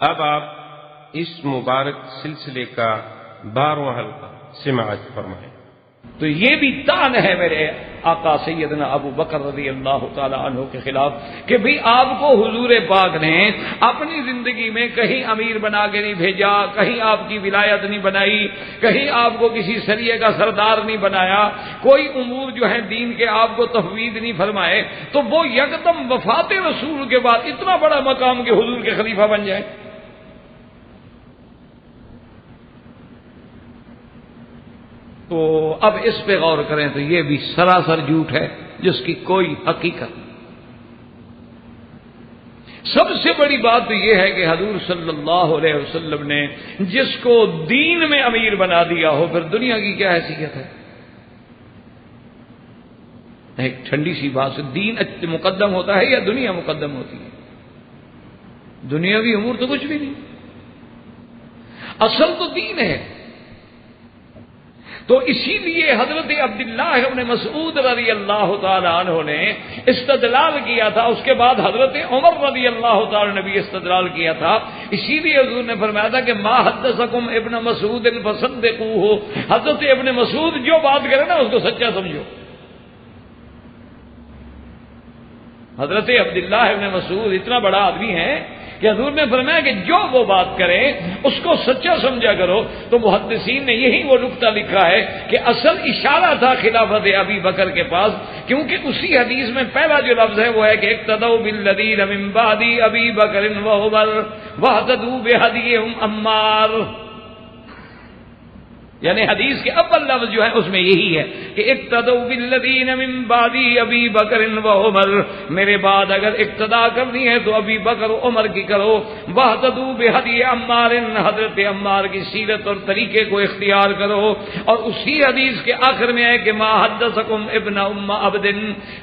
اب آپ اس مبارک سلسلے کا 12واں حلقہ سماعت فرمائیں۔ تو یہ بھی طعن ہے میرے آقا سیدنا ابو بکر رضی اللہ تعالی عنہ کے خلاف کہ بھی آپ کو حضور پاک نے اپنی زندگی میں کہیں امیر بنا کے نہیں بھیجا، کہیں آپ کی ولایت نہیں بنائی، کہیں آپ کو کسی سریے کا سردار نہیں بنایا، کوئی امور جو ہیں دین کے آپ کو تفویض نہیں فرمائے، تو وہ یکدم وفات رسول کے بعد اتنا بڑا مقام کہ حضور کے خلیفہ بن جائے۔ تو اب اس پہ غور کریں تو یہ بھی سراسر جھوٹ ہے جس کی کوئی حقیقت نہیں۔ سب سے بڑی بات تو یہ ہے کہ حضور صلی اللہ علیہ وسلم نے جس کو دین میں امیر بنا دیا ہو پھر دنیا کی کیا حیثیت ہے؟ ایک ٹھنڈی سی بات سے دین مقدم ہوتا ہے یا دنیا مقدم ہوتی ہے؟ دنیاوی امور تو کچھ بھی نہیں، اصل تو دین ہے۔ تو اسی لیے حضرت عبداللہ ابن مسعود رضی اللہ تعالی عنہ نے استدلال کیا تھا، اس کے بعد حضرت عمر رضی اللہ تعالی عنہ نے بھی استدلال کیا تھا۔ اسی لیے حضور نے فرمایا تھا کہ ما حدثکم ابن مسعود فصدقوہ، حضرت ابن مسعود جو بات کرے نا اس کو سچا سمجھو۔ حضرت عبداللہ ابن مسعود اتنا بڑا آدمی ہے کہ حضور نے فرمایا کہ جو وہ بات کرے اس کو سچا سمجھا کرو۔ تو محدثین نے یہی وہ نقطہ لکھا ہے کہ اصل اشارہ تھا خلافت ابی بکر کے پاس، کیونکہ اسی حدیث میں پہلا جو لفظ ہے وہ ہے کہ اقتدوا بالذین من بعد ابی بکر وعمر واہتدوا بہدیہم عمار، یعنی حدیث کے اول لفظ جو ہے اس میں یہی ہے کہ اقتدوا بالذین من بعد ابی بکر وعمر، میرے بعد اگر اقتدا کرنی ہے تو ابی بکر و عمر کی کرو، واہتدوا بہدی عمار، حضرت عمار کی سیرت اور طریقے کو اختیار کرو۔ اور اسی حدیث کے آخر میں ہے کہ ما حدثکم ابن ام عبد،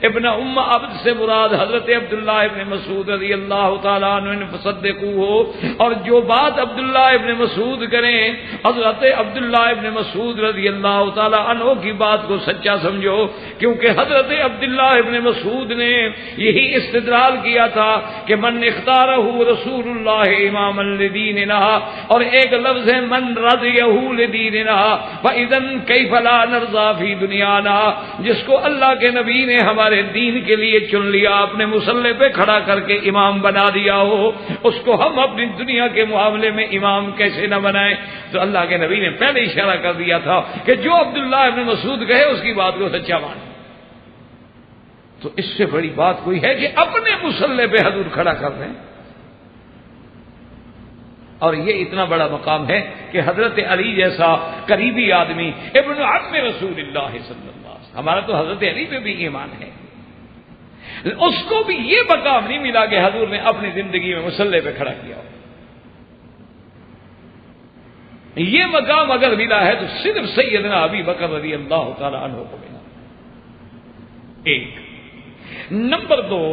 ابن ام عبد سے مراد حضرت عبداللہ ابن مسعود رضی اللہ تعالیٰ عنہ فصدقوہ، اور جو بات عبداللہ ابن مسعود کریں حضرت عبداللہ ابن مسعود رضی اللہ تعالی عنہ کی بات کو سچا سمجھو، کیونکہ حضرت عبداللہ ابن مسعود نے یہی استدلال کیا تھا کہ من اختارہ رسول اللہ اماما لدیننا، اور ایک لفظ ہے من رضیہ لدیننا فاذن کیف لا نرضى فی دنیانا، جس کو اللہ کے نبی نے ہمارے دین کے لیے چن لیا، اپنے مصلی پہ کھڑا کر کے امام بنا دیا ہو، اس کو ہم اپنی دنیا کے معاملے میں امام کیسے نہ بنائیں؟ تو اللہ کے نبی نے پہلے اشارہ کر دیا تھا کہ جو عبداللہ ابن مسعود کہے اس کی بات کو سچا مانے۔ تو اس سے بڑی بات کوئی ہے کہ اپنے مصلی پہ حضور کھڑا کر دیں، اور یہ اتنا بڑا مقام ہے کہ حضرت علی جیسا قریبی آدمی ابن عم رسول اللہ صلی اللہ علیہ وسلم، ہمارا تو حضرت علی پہ بھی ایمان ہے، اس کو بھی یہ مقام نہیں ملا کہ حضور نے اپنی زندگی میں مصلی پہ کھڑا کیا ہو۔ یہ مقام اگر ملا ہے تو صرف سیدنا ابی بکر رضی اللہ تعالی عنہ کو ملا۔ ایک نمبر دو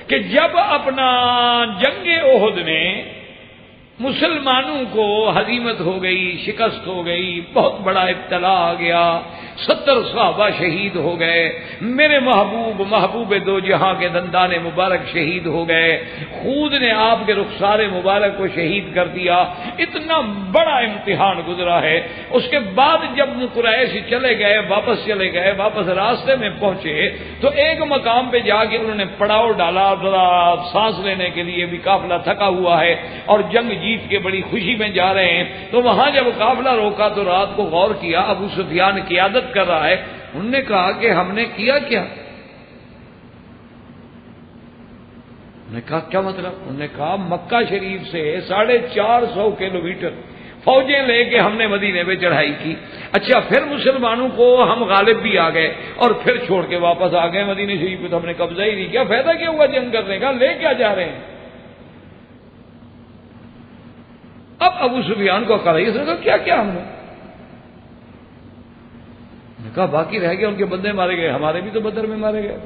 کہ جب اپنا جنگ احد میں مسلمانوں کو ہزیمت ہو گئی، شکست ہو گئی، بہت بڑا ابتلا آ گیا، 70 صحابہ شہید ہو گئے، میرے محبوب دو جہاں کے دندان مبارک شہید ہو گئے، خود نے آپ کے رخسار مبارک کو شہید کر دیا، اتنا بڑا امتحان گزرا ہے۔ اس کے بعد جب قریش چلے گئے، واپس راستے میں پہنچے تو ایک مقام پہ جا کے انہوں نے پڑاؤ ڈالا، ذرا سانس لینے کے لیے بھی قافلہ تھکا ہوا ہے اور جنگ جیت کے بڑی خوشی میں جا رہے ہیں۔ تو وہاں جب قافلہ روکا تو رات کو غور کیا، ابو سفیان قیادت کر رہا ہے، انہوں نے کہا کہ ہم نے کیا کیا؟ انہوں نے کہا کیا مطلب؟ انہوں نے کہا مکہ شریف سے 450 کلومیٹر فوجیں لے کے ہم نے مدینے پہ چڑھائی کی، اچھا پھر مسلمانوں کو ہم غالب بھی آ گئے اور پھر چھوڑ کے واپس آ گئے مدینے شریف پہ، تو ہم نے قبضہ ہی نہیں کیا، فائدہ کیا ہوا جنگ کرنے کا؟ لے کیا جا رہے ہیں؟ اب ابو سفیان کو کہا کیا کیا ہم نے کہا باقی رہ گیا، ان کے بندے مارے گئے، ہمارے بھی تو بدر میں مارے گئے۔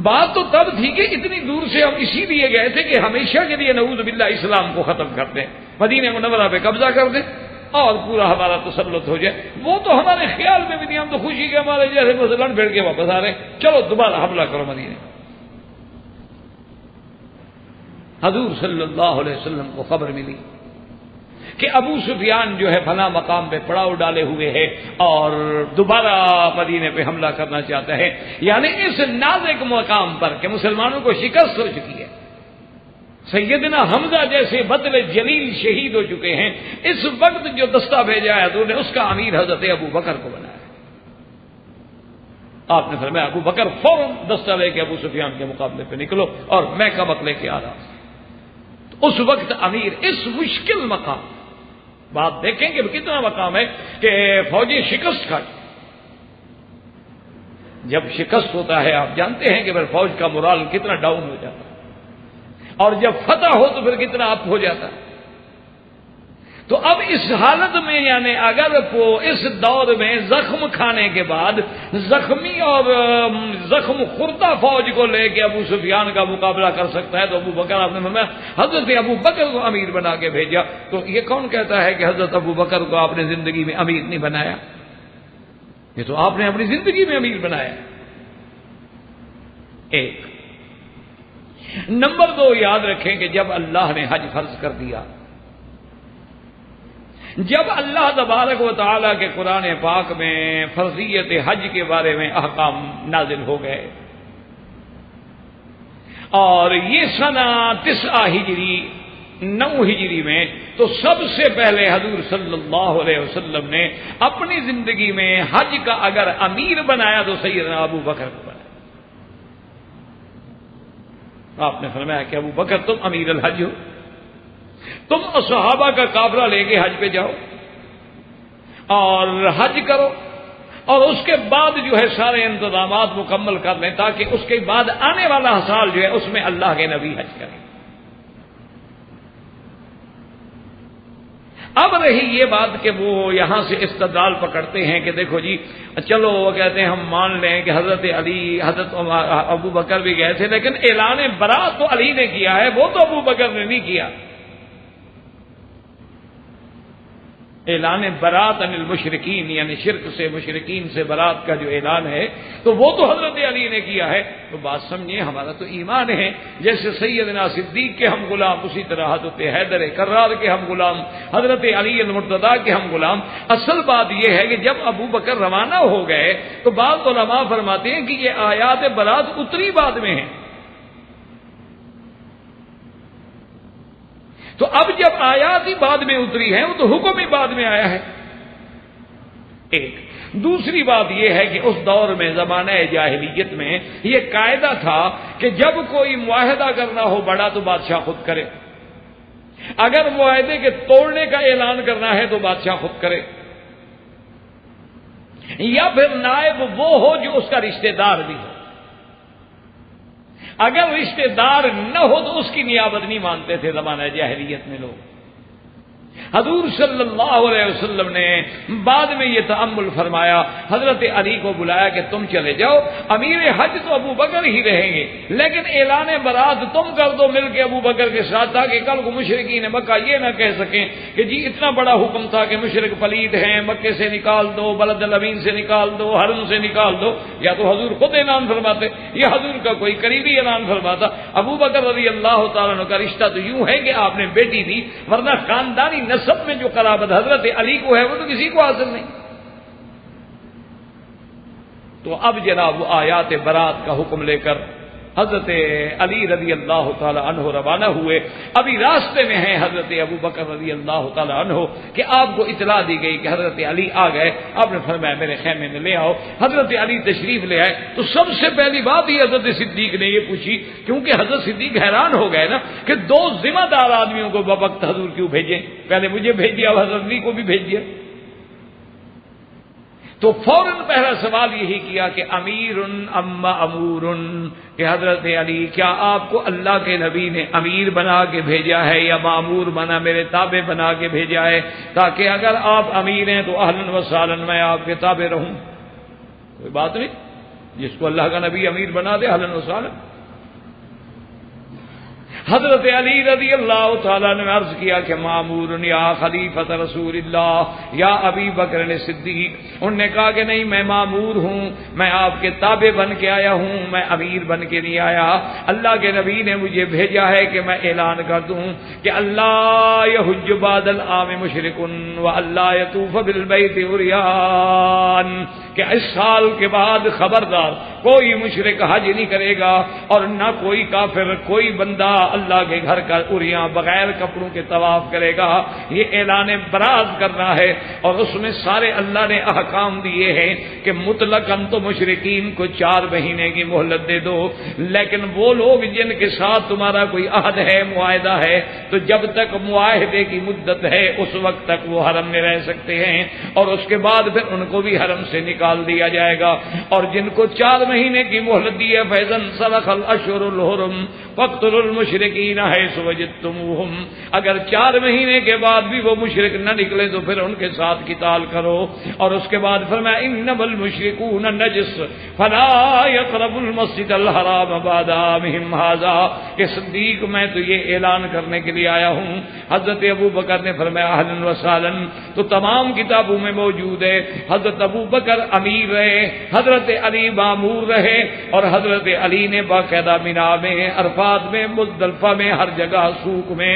بات تو تب تھی کہ اتنی دور سے ہم اسی لیے گئے تھے کہ ہمیشہ کے لیے نعوذ باللہ اسلام کو ختم کر دیں، مدینہ منورہ پہ قبضہ کر دیں اور پورا ہمارا تسلط ہو جائے۔ وہ تو ہمارے خیال میں بھی نہیں، ہم تو خوشی کے ہمارے جیسے لڑ بھیڑ کے واپس آ رہے ہیں، چلو دوبارہ حملہ کرو مدینے۔ حضور صلی اللہ علیہ وسلم کو خبر ملی کہ ابو سفیان جو ہے فلاں مقام پہ پڑاؤ ڈالے ہوئے ہے اور دوبارہ مدینے پہ حملہ کرنا چاہتا ہے، یعنی اس نازک مقام پر کہ مسلمانوں کو شکست ہو چکی ہے، سیدنا حمزہ جیسے بدل جلیل شہید ہو چکے ہیں، اس وقت جو دستہ بھیجا ہے حضور نے اس کا امیر حضرت ابو بکر کو بنایا۔ آپ نے فرمایا ابو بکر فوراً دستہ لے کے ابو سفیان کے مقابلے پہ نکلو، اور میں کبک لے کے آ رہا ہوں۔ تو اس وقت امیر اس مشکل مقام، بات دیکھیں کہ کتنا مقام ہے کہ فوجی شکست کھا، جب شکست ہوتا ہے آپ جانتے ہیں کہ پھر فوج کا مورال کتنا ڈاؤن ہو جاتا ہے، اور جب فتح ہو تو پھر کتنا اپ ہو جاتا ہے۔ تو اب اس حالت میں یعنی اگر وہ اس دور میں زخم کھانے کے بعد زخمی اور زخم خوردہ فوج کو لے کے ابو سفیان کا مقابلہ کر سکتا ہے، تو ابو بکر آپ نے فرمایا حضرت ابو بکر کو امیر بنا کے بھیجا۔ تو یہ کون کہتا ہے کہ حضرت ابو بکر کو آپ نے زندگی میں امیر نہیں بنایا؟ یہ تو آپ نے اپنی زندگی میں امیر بنایا۔ ایک نمبر 2 یاد رکھیں کہ جب اللہ نے حج فرض کر دیا، جب اللہ تبارک و تعالیٰ کے قرآن پاک میں فرضیت حج کے بارے میں احکام نازل ہو گئے، اور یہ سنہ 9 ہجری 9 ہجری میں، تو سب سے پہلے حضور صلی اللہ علیہ وسلم نے اپنی زندگی میں حج کا اگر امیر بنایا تو سیدنا ابو بکر کو بنایا۔ آپ نے فرمایا کہ ابو بکر تم امیر الحج ہو، تم صحابہ کا قافلہ لے کے حج پہ جاؤ اور حج کرو، اور اس کے بعد جو ہے سارے انتظامات مکمل کر لیں تاکہ اس کے بعد آنے والا سال جو ہے اس میں اللہ کے نبی حج کریں۔ اب رہی یہ بات کہ وہ یہاں سے استدلال پکڑتے ہیں کہ دیکھو جی چلو، وہ کہتے ہیں ہم مان لیں کہ حضرت علی حضرت ابو بکر بھی گئے تھے، لیکن اعلان برات تو علی نے کیا ہے، وہ تو ابو بکر نے نہیں کیا۔ اعلان برات عن المشرکین یعنی شرک سے مشرکین سے برات کا جو اعلان ہے تو وہ تو حضرت علی نے کیا ہے۔ تو بات سمجھیے، ہمارا تو ایمان ہے جیسے سیدنا صدیق کے ہم غلام، اسی طرح حضرت حیدر کرار کے ہم غلام، حضرت علی المرتضیٰ کے ہم غلام۔ اصل بات یہ ہے کہ جب ابو بکر روانہ ہو گئے تو بعض علماء فرماتے ہیں کہ یہ آیات برات اتری بعد میں ہیں۔ تو اب جب آیات ہی بعد میں اتری ہیں، وہ تو حکم ہی بعد میں آیا ہے۔ ایک دوسری بات یہ ہے کہ اس دور میں زمانہ جاہلیت میں یہ قاعدہ تھا کہ جب کوئی معاہدہ کرنا ہو بڑا تو بادشاہ خود کرے، اگر معاہدے کے توڑنے کا اعلان کرنا ہے تو بادشاہ خود کرے، یا پھر نائب وہ ہو جو اس کا رشتہ دار بھی ہو۔ اگر رشتہ دار نہ ہو تو اس کی نیابت نہیں مانتے تھے زمانہ جاہلیت میں لوگ۔ حضور صلی اللہ علیہ وسلم نے بعد میں یہ تأمل فرمایا، حضرت علی کو بلایا کہ تم چلے جاؤ، امیر حج تو ابو بکر ہی رہیں گے، لیکن اعلان برات تم کر دو مل کے ابو بکر کے ساتھ، تاکہ کل کو مشرکین مکہ یہ نہ کہہ سکیں کہ جی اتنا بڑا حکم تھا کہ مشرک پلید ہیں، مکے سے نکال دو، بلد الامین سے نکال دو، حرم سے نکال دو۔ یا تو حضور خود اعلان فرماتے یا حضور کا کوئی قریبی اعلان فرماتا۔ ابو بکر رضی اللہ تعالیٰ عنہ کا رشتہ تو یوں ہے کہ آپ نے بیٹی دی، ورنہ خاندانی نسب میں جو قرابت حضرت علی کو ہے وہ تو کسی کو حاصل نہیں۔ تو اب جناب وہ آیات برات کا حکم لے کر حضرت علی رضی اللہ تعالی عنہ روانہ ہوئے۔ ابھی راستے میں ہیں حضرت ابو بکر رضی اللہ تعالی عنہ کہ آپ کو اطلاع دی گئی کہ حضرت علی آ گئے۔ آپ نے فرمایا میرے خیمے میں لے آؤ۔ حضرت علی تشریف لے آئے تو سب سے پہلی بات ہی حضرت صدیق نے یہ پوچھی، کیونکہ حضرت صدیق حیران ہو گئے نا کہ 2 ذمہ دار آدمیوں کو بوقت حضور کیوں بھیجیں، پہلے مجھے بھیج دیا، اب حضرت علی کو بھی بھیج دیا۔ تو فوراً پہلا سوال یہی کیا کہ امیر اما امور، کہ حضرت علی کیا آپ کو اللہ کے نبی نے امیر بنا کے بھیجا ہے یا مامور بنا میرے تابع بنا کے بھیجا ہے، تاکہ اگر آپ امیر ہیں تو اہلاً و سہلاً میں آپ کے تابع رہوں؟ کوئی بات نہیں، جس کو اللہ کا نبی امیر بنا دے اہلاً و سہلاً۔ حضرت علی رضی اللہ تعالیٰ نے عرض کیا کہ مامور یا خلیفۃ رسول اللہ یا ابی بکر صدیق. انہوں نے کہا کہ نہیں، میں مامور ہوں، میں آپ کے تابع بن کے آیا ہوں، میں امیر بن کے نہیں آیا. اللہ کے نبی نے مجھے بھیجا ہے کہ میں اعلان کر دوں کہ اللہ یحج بعد العام مشرک و اللہ یطوف بالبیت عریان، کہ اس سال کے بعد خبردار کوئی مشرک حج نہیں کرے گا اور نہ کوئی کافر، کوئی بندہ اللہ کے گھر کا عریاں بغیر کپڑوں کے طواف کرے گا. یہ اعلان براز کرنا ہے، اور اس میں سارے اللہ نے احکام دیے ہیں کہ مطلقاً تو مشرکین کو 4 مہینے کی مہلت دے دو، لیکن وہ لوگ جن کے ساتھ تمہارا کوئی عہد ہے، معاہدہ ہے، تو جب تک معاہدے کی مدت ہے اس وقت تک وہ حرم میں رہ سکتے ہیں، اور اس کے بعد پھر ان کو بھی حرم سے نکال دیا جائے گا. اور جن کو 4 مہینے کی مہلت دی ہے فیضن سلخ الاشہر الحرم فاقتلوا المشرکین حیث وجدتموہم، اگر 4 مہینے کے بعد بھی وہ مشرک نہ نکلے تو پھر ان کے ساتھ قتال کرو. اور اس کے بعد فرمایا انما المشرکون نجس فلا یقربوا المسجد الحرام بعد عامہم ھذا، کہ صدیق میں تو یہ اعلان کرنے کے لیے آیا ہوں. حضرت ابو بکر نے فرمایا اہلا وسہلا، تو تمام کتابوں میں موجود ہے حضرت ابو بکر امیر رہے، حضرت علی مامور رہے، اور حضرت علی نے باقاعدہ مینا میں، عرفات میں، مزدلفہ میں، ہر جگہ سوق میں،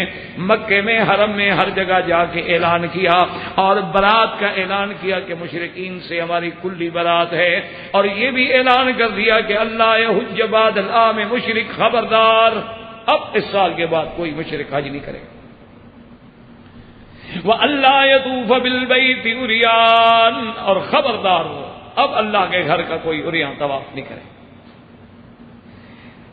مکے میں، حرم میں، ہر جگہ جا کے اعلان کیا اور برات کا اعلان کیا کہ مشرکین سے ہماری کلی برات ہے. اور یہ بھی اعلان کر دیا کہ اللہ یحج بعد العام مشرک، خبردار اب اس سال کے بعد کوئی مشرک حج نہیں کرے. وَأَلَّا يَطُوفَ بِالْبَيْتِ عُرْيَانٌ، اور خبردار ہو اب اللہ کے گھر کا کوئی عریاں طواف نہیں کرے.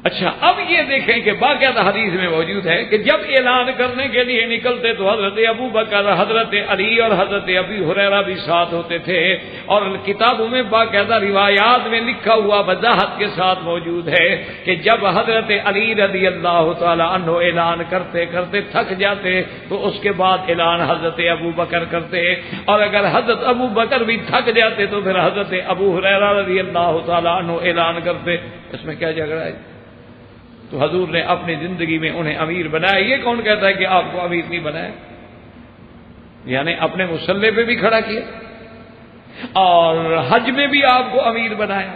اچھا، اب یہ دیکھیں کہ باقاعدہ حدیث میں موجود ہے کہ جب اعلان کرنے کے لیے نکلتے تو حضرت ابو بکر، حضرت علی اور حضرت ابی ہریرہ بھی ساتھ ہوتے تھے. اور کتابوں میں باقاعدہ روایات میں لکھا ہوا وضاحت کے ساتھ موجود ہے کہ جب حضرت علی رضی اللہ تعالی عنہ اعلان کرتے کرتے تھک جاتے تو اس کے بعد اعلان حضرت ابو بکر کرتے، اور اگر حضرت ابو بکر بھی تھک جاتے تو پھر حضرت ابو ہریرہ رضی اللہ تعالی عنہ اعلان کرتے. اس میں کیا جھگڑا ہے؟ تو حضور نے اپنی زندگی میں انہیں امیر بنایا. یہ کون کہتا ہے کہ آپ کو امیر نہیں بنایا؟ یعنی اپنے مسلح پہ بھی کھڑا کیا، اور حج میں بھی آپ کو امیر بنایا،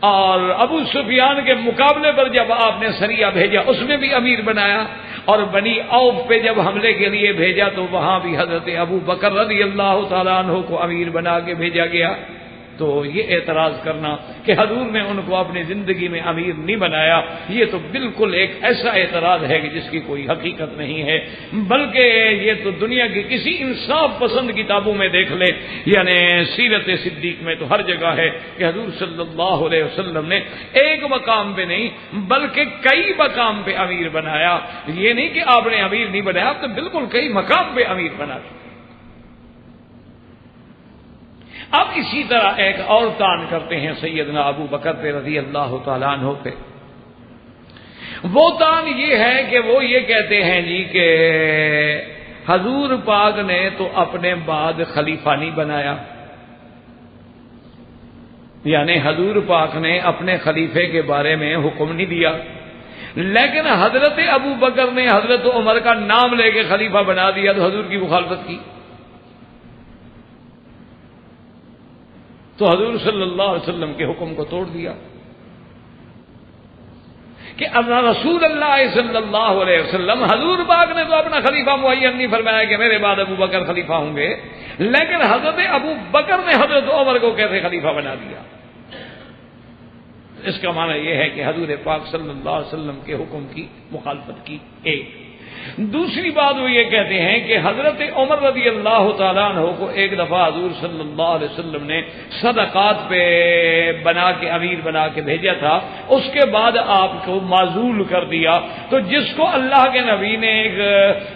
اور ابو سفیان کے مقابلے پر جب آپ نے سریہ بھیجا اس میں بھی امیر بنایا، اور بنی عوف پہ جب حملے کے لیے بھیجا تو وہاں بھی حضرت ابو بکر رضی اللہ تعالیٰ عنہ کو امیر بنا کے بھیجا گیا. تو یہ اعتراض کرنا کہ حضور نے ان کو اپنی زندگی میں امیر نہیں بنایا، یہ تو بالکل ایک ایسا اعتراض ہے کہ جس کی کوئی حقیقت نہیں ہے، بلکہ یہ تو دنیا کی کسی انصاف پسند کتابوں میں دیکھ لے، یعنی سیرت صدیق میں تو ہر جگہ ہے کہ حضور صلی اللہ علیہ وسلم نے ایک مقام پہ نہیں بلکہ کئی مقام پہ امیر بنایا. یہ نہیں کہ آپ نے امیر نہیں بنایا، آپ تو بالکل کئی مقام پہ امیر بنا. اب اسی طرح ایک اور تان کرتے ہیں سیدنا ابو بکر پہ رضی اللہ تعالیٰ عنہ پہ. وہ تان یہ ہے کہ وہ یہ کہتے ہیں جی کہ حضور پاک نے تو اپنے بعد خلیفہ نہیں بنایا، یعنی حضور پاک نے اپنے خلیفے کے بارے میں حکم نہیں دیا، لیکن حضرت ابو بکر نے حضرت عمر کا نام لے کے خلیفہ بنا دیا تو حضور کی مخالفت کی. تو حضور صلی اللہ علیہ وسلم کے حکم کو توڑ دیا کہ رسول اللہ صلی اللہ علیہ وسلم، حضور پاک نے تو اپنا خلیفہ معین نہیں فرمایا کہ میرے بعد ابو بکر خلیفہ ہوں گے، لیکن حضرت ابو بکر نے حضرت عمر کو کیسے خلیفہ بنا دیا؟ اس کا معنی یہ ہے کہ حضور پاک صلی اللہ علیہ وسلم کے حکم کی مخالفت کی. ایک دوسری بات وہ یہ کہتے ہیں کہ حضرت عمر رضی اللہ تعالیٰ عنہ کو ایک دفعہ حضور صلی اللہ علیہ وسلم نے صدقات پہ بنا کے امیر بنا کے بھیجا تھا، اس کے بعد آپ کو معزول کر دیا. تو جس کو اللہ کے نبی نے ایک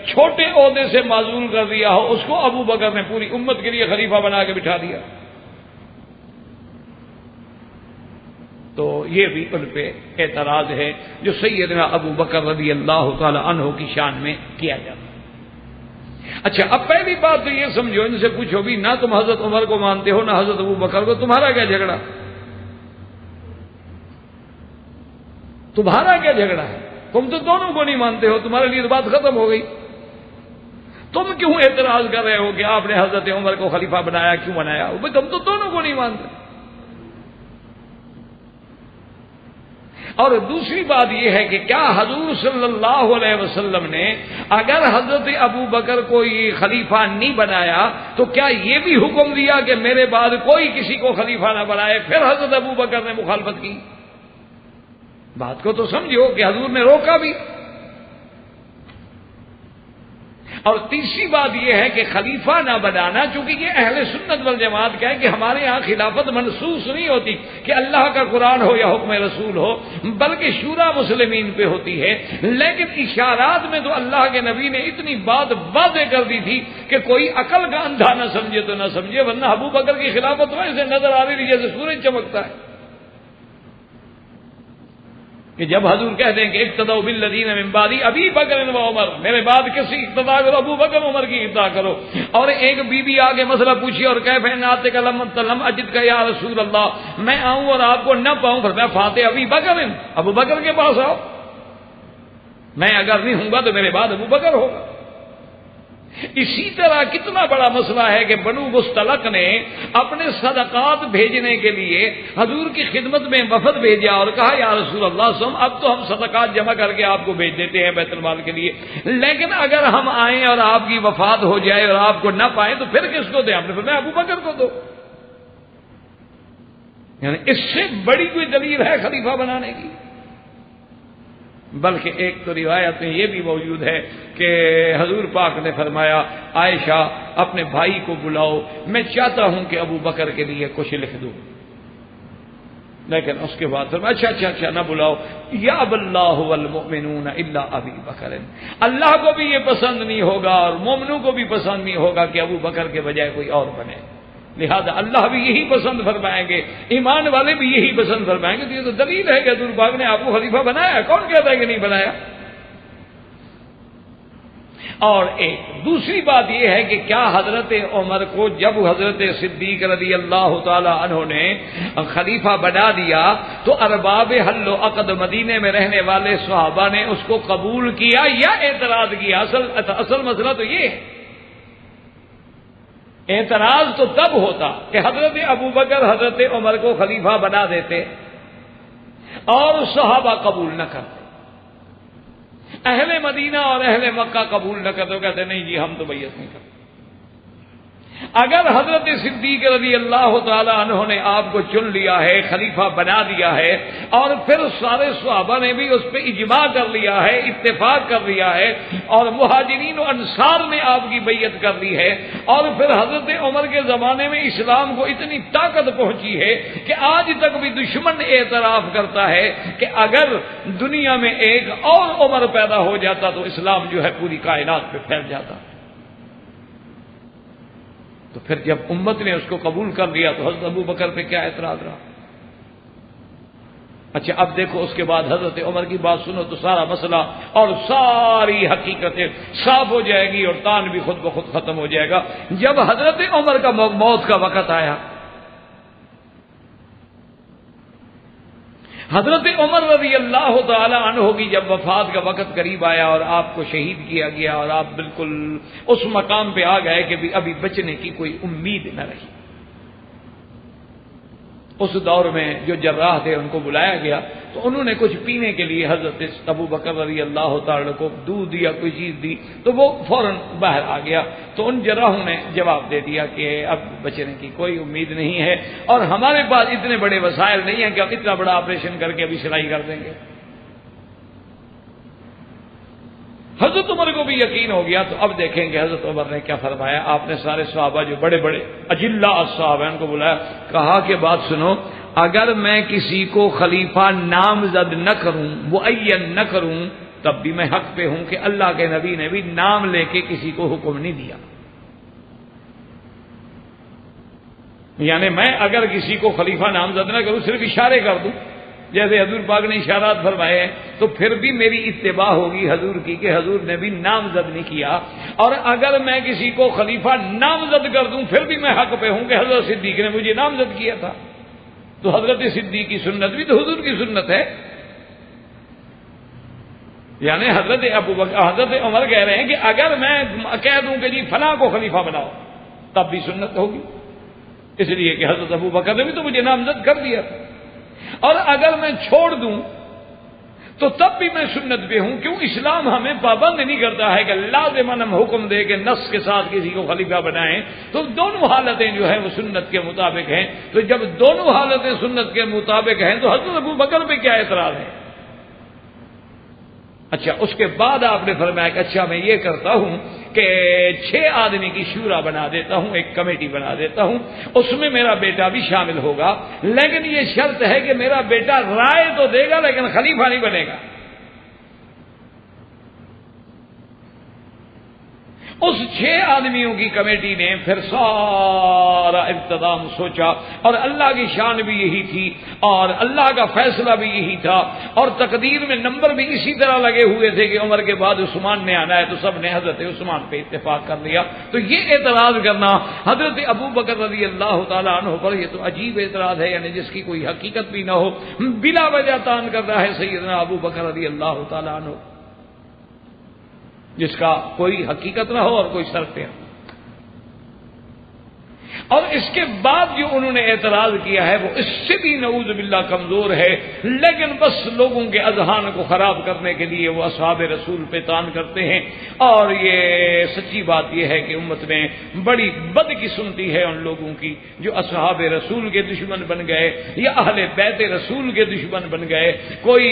چھوٹے عہدے سے معزول کر دیا ہو اس کو ابو بکر نے پوری امت کے لیے خلیفہ بنا کے بٹھا دیا. تو یہ بھی ان پہ اعتراض ہے جو سیدنا ابو بکر رضی اللہ تعالی عنہ کی شان میں کیا جاتا ہے. اچھا، اب پہلی بات تو یہ سمجھو، ان سے پوچھو بھی نہ تم حضرت عمر کو مانتے ہو نہ حضرت ابو بکر کو، تمہارا کیا جھگڑا؟ تمہارا کیا جھگڑا ہے؟ تم تو دونوں کو نہیں مانتے ہو، تمہارے لیے تو بات ختم ہو گئی. تم کیوں اعتراض کر رہے ہو کہ آپ نے حضرت عمر کو خلیفہ بنایا، کیوں بنایا؟ بھائی تم تو دونوں کو نہیں مانتے. اور دوسری بات یہ ہے کہ کیا حضور صلی اللہ علیہ وسلم نے اگر حضرت ابو بکر کو یہ خلیفہ نہیں بنایا تو کیا یہ بھی حکم دیا کہ میرے بعد کوئی کسی کو خلیفہ نہ بنائے؟ پھر حضرت ابو بکر نے مخالفت کی. بات کو تو سمجھو کہ حضور نے روکا بھی. اور تیسری بات یہ ہے کہ خلیفہ نہ بنانا، چونکہ یہ اہل سنت والجماعت کا ہے کہ ہمارے ہاں خلافت منسوخ نہیں ہوتی کہ اللہ کا قرآن ہو یا حکم رسول ہو، بلکہ شورا مسلمین پہ ہوتی ہے. لیکن اشارات میں تو اللہ کے نبی نے اتنی بات واضح کر دی تھی کہ کوئی عقل کا اندھا نہ سمجھے تو نہ سمجھے، ورنہ ابو بکر کی خلافت ویسے نظر آ رہی تھی جیسے سورج چمکتا ہے. کہ جب حضور کہتے ہیں کہ اقتدوا بالذین من بعدی ابی بکر و عمر، میرے بعد کسی اقتدا کرو، ابو بکر عمر کی اقتدا کرو. اور ایک بی بی آگے مسئلہ پوچھی اور کہے فینات کا لم اجد کا یا رسول اللہ، میں آؤں اور آپ کو نہ پاؤں، پھر میں فاتح ابی بکر، ابو بکر کے پاس آؤ، میں اگر نہیں ہوں گا تو میرے بعد ابو بکر ہوگا. اسی طرح کتنا بڑا مسئلہ ہے کہ بنو مستلق نے اپنے صدقات بھیجنے کے لیے حضور کی خدمت میں وفد بھیجا اور کہا یا رسول اللہ صلی اللہ علیہ وسلم اب تو ہم صدقات جمع کر کے آپ کو بھیج دیتے ہیں بیت المال کے لیے، لیکن اگر ہم آئیں اور آپ کی وفات ہو جائے اور آپ کو نہ پائیں تو پھر کس کو دیں؟ آپ نے فرمایا ابو بکر کو دو. یعنی اس سے بڑی کوئی دلیل ہے خلیفہ بنانے کی؟ بلکہ ایک تو روایت میں یہ بھی موجود ہے کہ حضور پاک نے فرمایا عائشہ اپنے بھائی کو بلاؤ، میں چاہتا ہوں کہ ابو بکر کے لیے کچھ لکھ دوں. لیکن اس کے بعد فرمایا اچھا نہ بلاؤ. یا اب اللہ والمؤمنون الا ابی بکر، اللہ کو بھی یہ پسند نہیں ہوگا اور مومنوں کو بھی پسند نہیں ہوگا کہ ابو بکر کے بجائے کوئی اور بنے، لہذا اللہ بھی یہی پسند فرمائیں گے، ایمان والے بھی یہی پسند فرمائیں گے. تو یہ تو دلیل ہے کہ حضور پاک نے آپ کو خلیفہ بنایا، کون کہتا ہے کہ نہیں بنایا؟ اور ایک دوسری بات یہ ہے کہ کیا حضرت عمر کو جب حضرت صدیق رضی اللہ تعالی عنہ نے خلیفہ بنا دیا تو ارباب حل و عقد مدینے میں رہنے والے صحابہ نے اس کو قبول کیا یا اعتراض کیا؟ اصل مسئلہ تو یہ ہے. اعتراض تو تب ہوتا کہ حضرت ابو بکر حضرت عمر کو خلیفہ بنا دیتے اور صحابہ قبول نہ کرتے، اہل مدینہ اور اہل مکہ قبول نہ کرتے، کہتے نہیں جی ہم تو بیعت نہیں کرتے. اگر حضرت صدیق رضی اللہ تعالی عنہ نے آپ کو چن لیا ہے، خلیفہ بنا دیا ہے، اور پھر سارے صحابہ نے بھی اس پہ اجماع کر لیا ہے، اتفاق کر لیا ہے، اور مہاجرین و انصار نے آپ کی بیعت کر لی ہے، اور پھر حضرت عمر کے زمانے میں اسلام کو اتنی طاقت پہنچی ہے کہ آج تک بھی دشمن اعتراف کرتا ہے کہ اگر دنیا میں ایک اور عمر پیدا ہو جاتا تو اسلام جو ہے پوری کائنات پہ پھیل جاتا. تو پھر جب امت نے اس کو قبول کر لیا تو حضرت ابو بکر پہ کیا اعتراض رہا؟ اچھا اب دیکھو اس کے بعد حضرت عمر کی بات سنو تو سارا مسئلہ اور ساری حقیقتیں صاف ہو جائے گی اور تان بھی خود بخود ختم ہو جائے گا. جب حضرت عمر کا موت کا وقت آیا، حضرت عمر رضی اللہ تعالی عنہ کی جب وفات کا وقت قریب آیا اور آپ کو شہید کیا گیا اور آپ بالکل اس مقام پہ آ گئے کہ ابھی بچنے کی کوئی امید نہ رہی، اس دور میں جو جراح تھے ان کو بلایا گیا تو انہوں نے کچھ پینے کے لیے حضرت ابو بکر رضی اللہ تعالی کو دودھ یا کوئی چیز دی تو وہ فوراً باہر آ گیا. تو ان جراحوں نے جواب دے دیا کہ اب بچنے کی کوئی امید نہیں ہے اور ہمارے پاس اتنے بڑے وسائل نہیں ہیں کہ ہم اتنا بڑا آپریشن کر کے ابھی سلائی کر دیں گے. حضرت عمر کو بھی یقین ہو گیا. تو اب دیکھیں گے حضرت عمر نے کیا فرمایا. آپ نے سارے صحابہ جو بڑے بڑے اجلا صحابہ ان کو بلایا، کہا کہ بات سنو، اگر میں کسی کو خلیفہ نامزد نہ کروں، معین نہ کروں، تب بھی میں حق پہ ہوں کہ اللہ کے نبی نے بھی نام لے کے کسی کو حکم نہیں دیا. یعنی میں اگر کسی کو خلیفہ نامزد نہ کروں، صرف اشارے کر دوں جیسے حضور پاک نے اشارات فرمائے ہیں، تو پھر بھی میری اتباع ہوگی حضور کی کہ حضور نے بھی نامزد نہیں کیا. اور اگر میں کسی کو خلیفہ نامزد کر دوں پھر بھی میں حق پہ ہوں کہ حضرت صدیق نے مجھے نامزد کیا تھا. تو حضرت صدیق کی سنت بھی تو حضور کی سنت ہے. یعنی حضرت عمر کہہ رہے ہیں کہ اگر میں کہہ دوں کہ جی فلاں کو خلیفہ بناؤ تب بھی سنت ہوگی، اس لیے کہ حضرت ابو بکر نے بھی تو مجھے نامزد کر دیا تھا، اور اگر میں چھوڑ دوں تو تب بھی میں سنت پہ ہوں۔ کیوں؟ اسلام ہمیں پابند نہیں کرتا ہے کہ لازماً ہم حکم دے کہ نص کے ساتھ کسی کو خلیفہ بنائیں، تو دونوں حالتیں جو ہے وہ سنت کے مطابق ہیں، تو جب دونوں حالتیں سنت کے مطابق ہیں تو حضرت ابو بکر پہ کیا اعتراض ہے؟ اچھا، اس کے بعد آپ نے فرمایا کہ اچھا میں یہ کرتا ہوں کہ 6 آدمی کی شورا بنا دیتا ہوں، ایک کمیٹی بنا دیتا ہوں، اس میں میرا بیٹا بھی شامل ہوگا، لیکن یہ شرط ہے کہ میرا بیٹا رائے تو دے گا لیکن خلیفہ نہیں بنے گا۔ اس 6 آدمیوں کی کمیٹی نے پھر سارا انتظام سوچا، اور اللہ کی شان بھی یہی تھی اور اللہ کا فیصلہ بھی یہی تھا، اور تقدیر میں نمبر بھی اسی طرح لگے ہوئے تھے کہ عمر کے بعد عثمان نے آنا ہے، تو سب نے حضرت عثمان پہ اتفاق کر لیا۔ تو یہ اعتراض کرنا حضرت ابو بکر رضی اللہ تعالیٰ عنہ پر، یہ تو عجیب اعتراض ہے، یعنی جس کی کوئی حقیقت بھی نہ ہو، بلا وجہ تان کر رہا ہے سیدنا ابو بکر رضی اللہ تعالیٰ عنہ، جس کا کوئی حقیقت نہ ہو اور کوئی شرط نہ ہو۔ اور اس کے بعد جو انہوں نے اعتراض کیا ہے وہ اس سے بھی نعوذ باللہ کمزور ہے، لیکن بس لوگوں کے اذہان کو خراب کرنے کے لیے وہ اصحاب رسول پہ تان کرتے ہیں، اور یہ سچی بات یہ ہے کہ امت میں بڑی بدقسمتی ہے ان لوگوں کی جو اصحاب رسول کے دشمن بن گئے یا اہل بیت رسول کے دشمن بن گئے۔ کوئی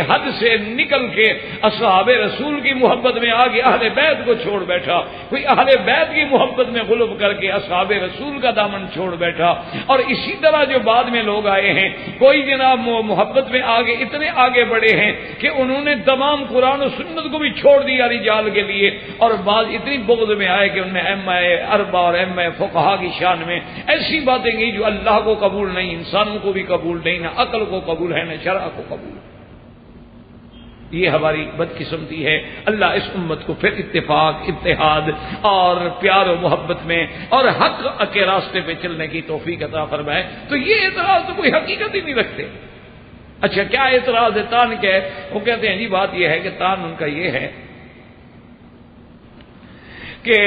حد سے نکل کے اصحاب رسول کی محبت میں آ کے اہل بیت کو چھوڑ بیٹھا، کوئی اہل بیت کی محبت میں غلب کر کے اصحاب رسول کا دامن چھوڑ بیٹھا، اور اسی طرح جو بعد میں لوگ آئے ہیں، کوئی جناب محبت میں آگے اتنے آگے بڑھے ہیں کہ انہوں نے تمام قرآن و سنت کو بھی چھوڑ دیا رجال کے لیے، اور بعض اتنی بغض میں آئے کہ انہوں نے ائمہ اربعہ اور ائمہ فقہا کی شان میں ایسی باتیں کی جو اللہ کو قبول نہیں، انسانوں کو بھی قبول نہیں، نہ عقل کو قبول ہے نہ شرع کو قبول ہے۔ یہ ہماری بدقسمتی ہے۔ اللہ اس امت کو پھر اتفاق، اتحاد اور پیار و محبت میں اور حق کے راستے پہ چلنے کی توفیق عطا فرمائے۔ تو یہ اعتراض تو کوئی حقیقت ہی نہیں رکھتے۔ اچھا، کیا اعتراض ہے؟ تان کیا ہے؟ وہ کہتے ہیں جی بات یہ ہے کہ تان ان کا یہ ہے کہ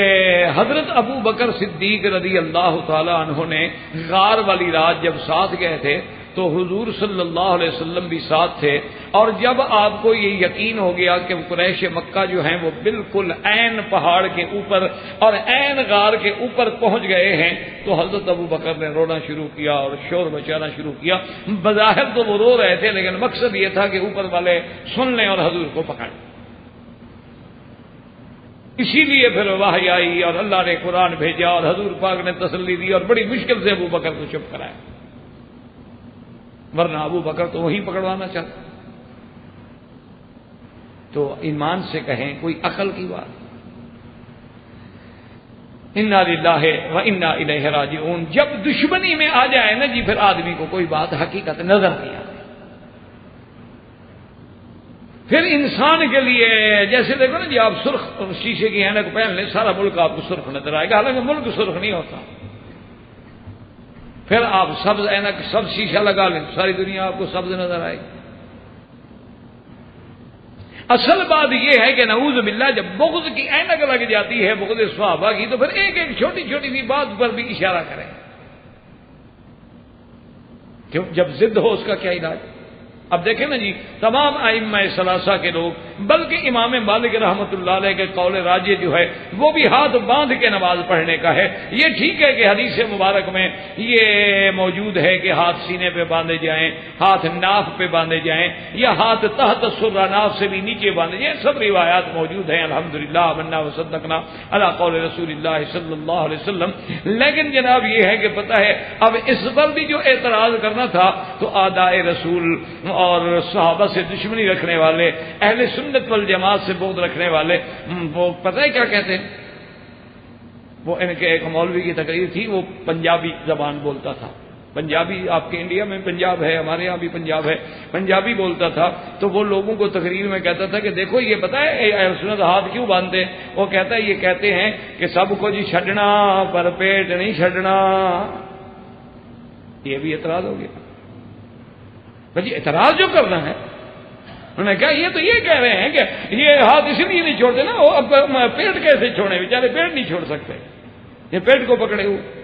حضرت ابو بکر صدیق رضی اللہ تعالی عنہ نے غار والی رات جب ساتھ گئے تھے تو حضور صلی اللہ علیہ وسلم بھی ساتھ تھے، اور جب آپ کو یہ یقین ہو گیا کہ قریش مکہ جو ہیں وہ بالکل عین پہاڑ کے اوپر اور عین غار کے اوپر پہنچ گئے ہیں، تو حضرت ابو بکر نے رونا شروع کیا اور شور مچانا شروع کیا۔ بظاہر تو وہ رو رہے تھے لیکن مقصد یہ تھا کہ اوپر والے سن لیں اور حضور کو پکڑیں۔ اسی لیے پھر وحی آئی اور اللہ نے قرآن بھیجا اور حضور پاک نے تسلی دی اور بڑی مشکل سے ابو بکر کو چپ کرایا، ورنہ ابو بکر تو وہیں پکڑوانا چاہتا۔ تو ایمان سے کہیں، کوئی عقل کی بات، انا للہ و انا الیہ راجعون۔ جب دشمنی میں آ جائے نا جی، پھر آدمی کو کوئی بات حقیقت نظر نہیں آتی۔ پھر انسان کے لیے جیسے دیکھو نا جی، آپ سرخ شیشے کی اینک پہن لیں، سارا ملک آپ کو سرخ نظر آئے گا، حالانکہ ملک سرخ نہیں ہوتا۔ پھر آپ سبز اینک، سبز شیشہ لگا لیں، ساری دنیا آپ کو سبز نظر آئے گی۔ اصل بات یہ ہے کہ نعوذ باللہ جب بغض کی اینک لگ جاتی ہے، بغض صحابہ کی، تو پھر ایک ایک چھوٹی چھوٹی سی بات پر بھی اشارہ کریں۔ کیوں؟ جب ضد ہو اس کا کیا علاج؟ اب دیکھیں نا جی، تمام ائمہ ثلاثہ کے لوگ، بلکہ امام مالک رحمۃ اللہ علیہ کے قول راجح جو ہے وہ بھی ہاتھ باندھ کے نماز پڑھنے کا ہے۔ یہ ٹھیک ہے کہ حدیث مبارک میں یہ موجود ہے کہ ہاتھ سینے پہ باندھے جائیں، ہاتھ ناف پہ باندھے جائیں، یا ہاتھ تحت سرہ ناف سے بھی نیچے باندھے جائیں، سب روایات موجود ہیں الحمدللہ، آمنا وصدقنا علی قول رسول اللہ صلی اللہ علیہ وسلم۔ لیکن جناب یہ ہے کہ پتہ ہے اب اس پر بھی جو اعتراض کرنا تھا تو اعداء رسول اور صحابہ سے دشمنی رکھنے والے، اہل سنت والجماعت سے بغض رکھنے والے، وہ پتہ ہے کیا کہتے ہیں؟ وہ ان کے ایک مولوی کی تقریر تھی، وہ پنجابی زبان بولتا تھا۔ پنجابی آپ کے انڈیا میں پنجاب ہے، ہمارے یہاں بھی پنجاب ہے، پنجابی بولتا تھا۔ تو وہ لوگوں کو تقریر میں کہتا تھا کہ دیکھو یہ پتہ ہے اہل سنت ہاتھ کیوں باندھتے ہیں؟ وہ کہتا ہے یہ کہتے ہیں کہ سب کو جی چھڈنا پر پیٹ نہیں چھڈنا۔ یہ بھی اعتراض ہو گیا۔ بھائی اعتراض جو کرنا ہے انہوں نے کہا یہ تو یہ کہہ رہے ہیں کہ یہ ہاتھ اس لیے نہیں چھوڑتے نا، وہ اب پیٹ کیسے چھوڑیں، بیچارے پیٹ نہیں چھوڑ سکتے، یہ پیٹ کو پکڑے ہوئے۔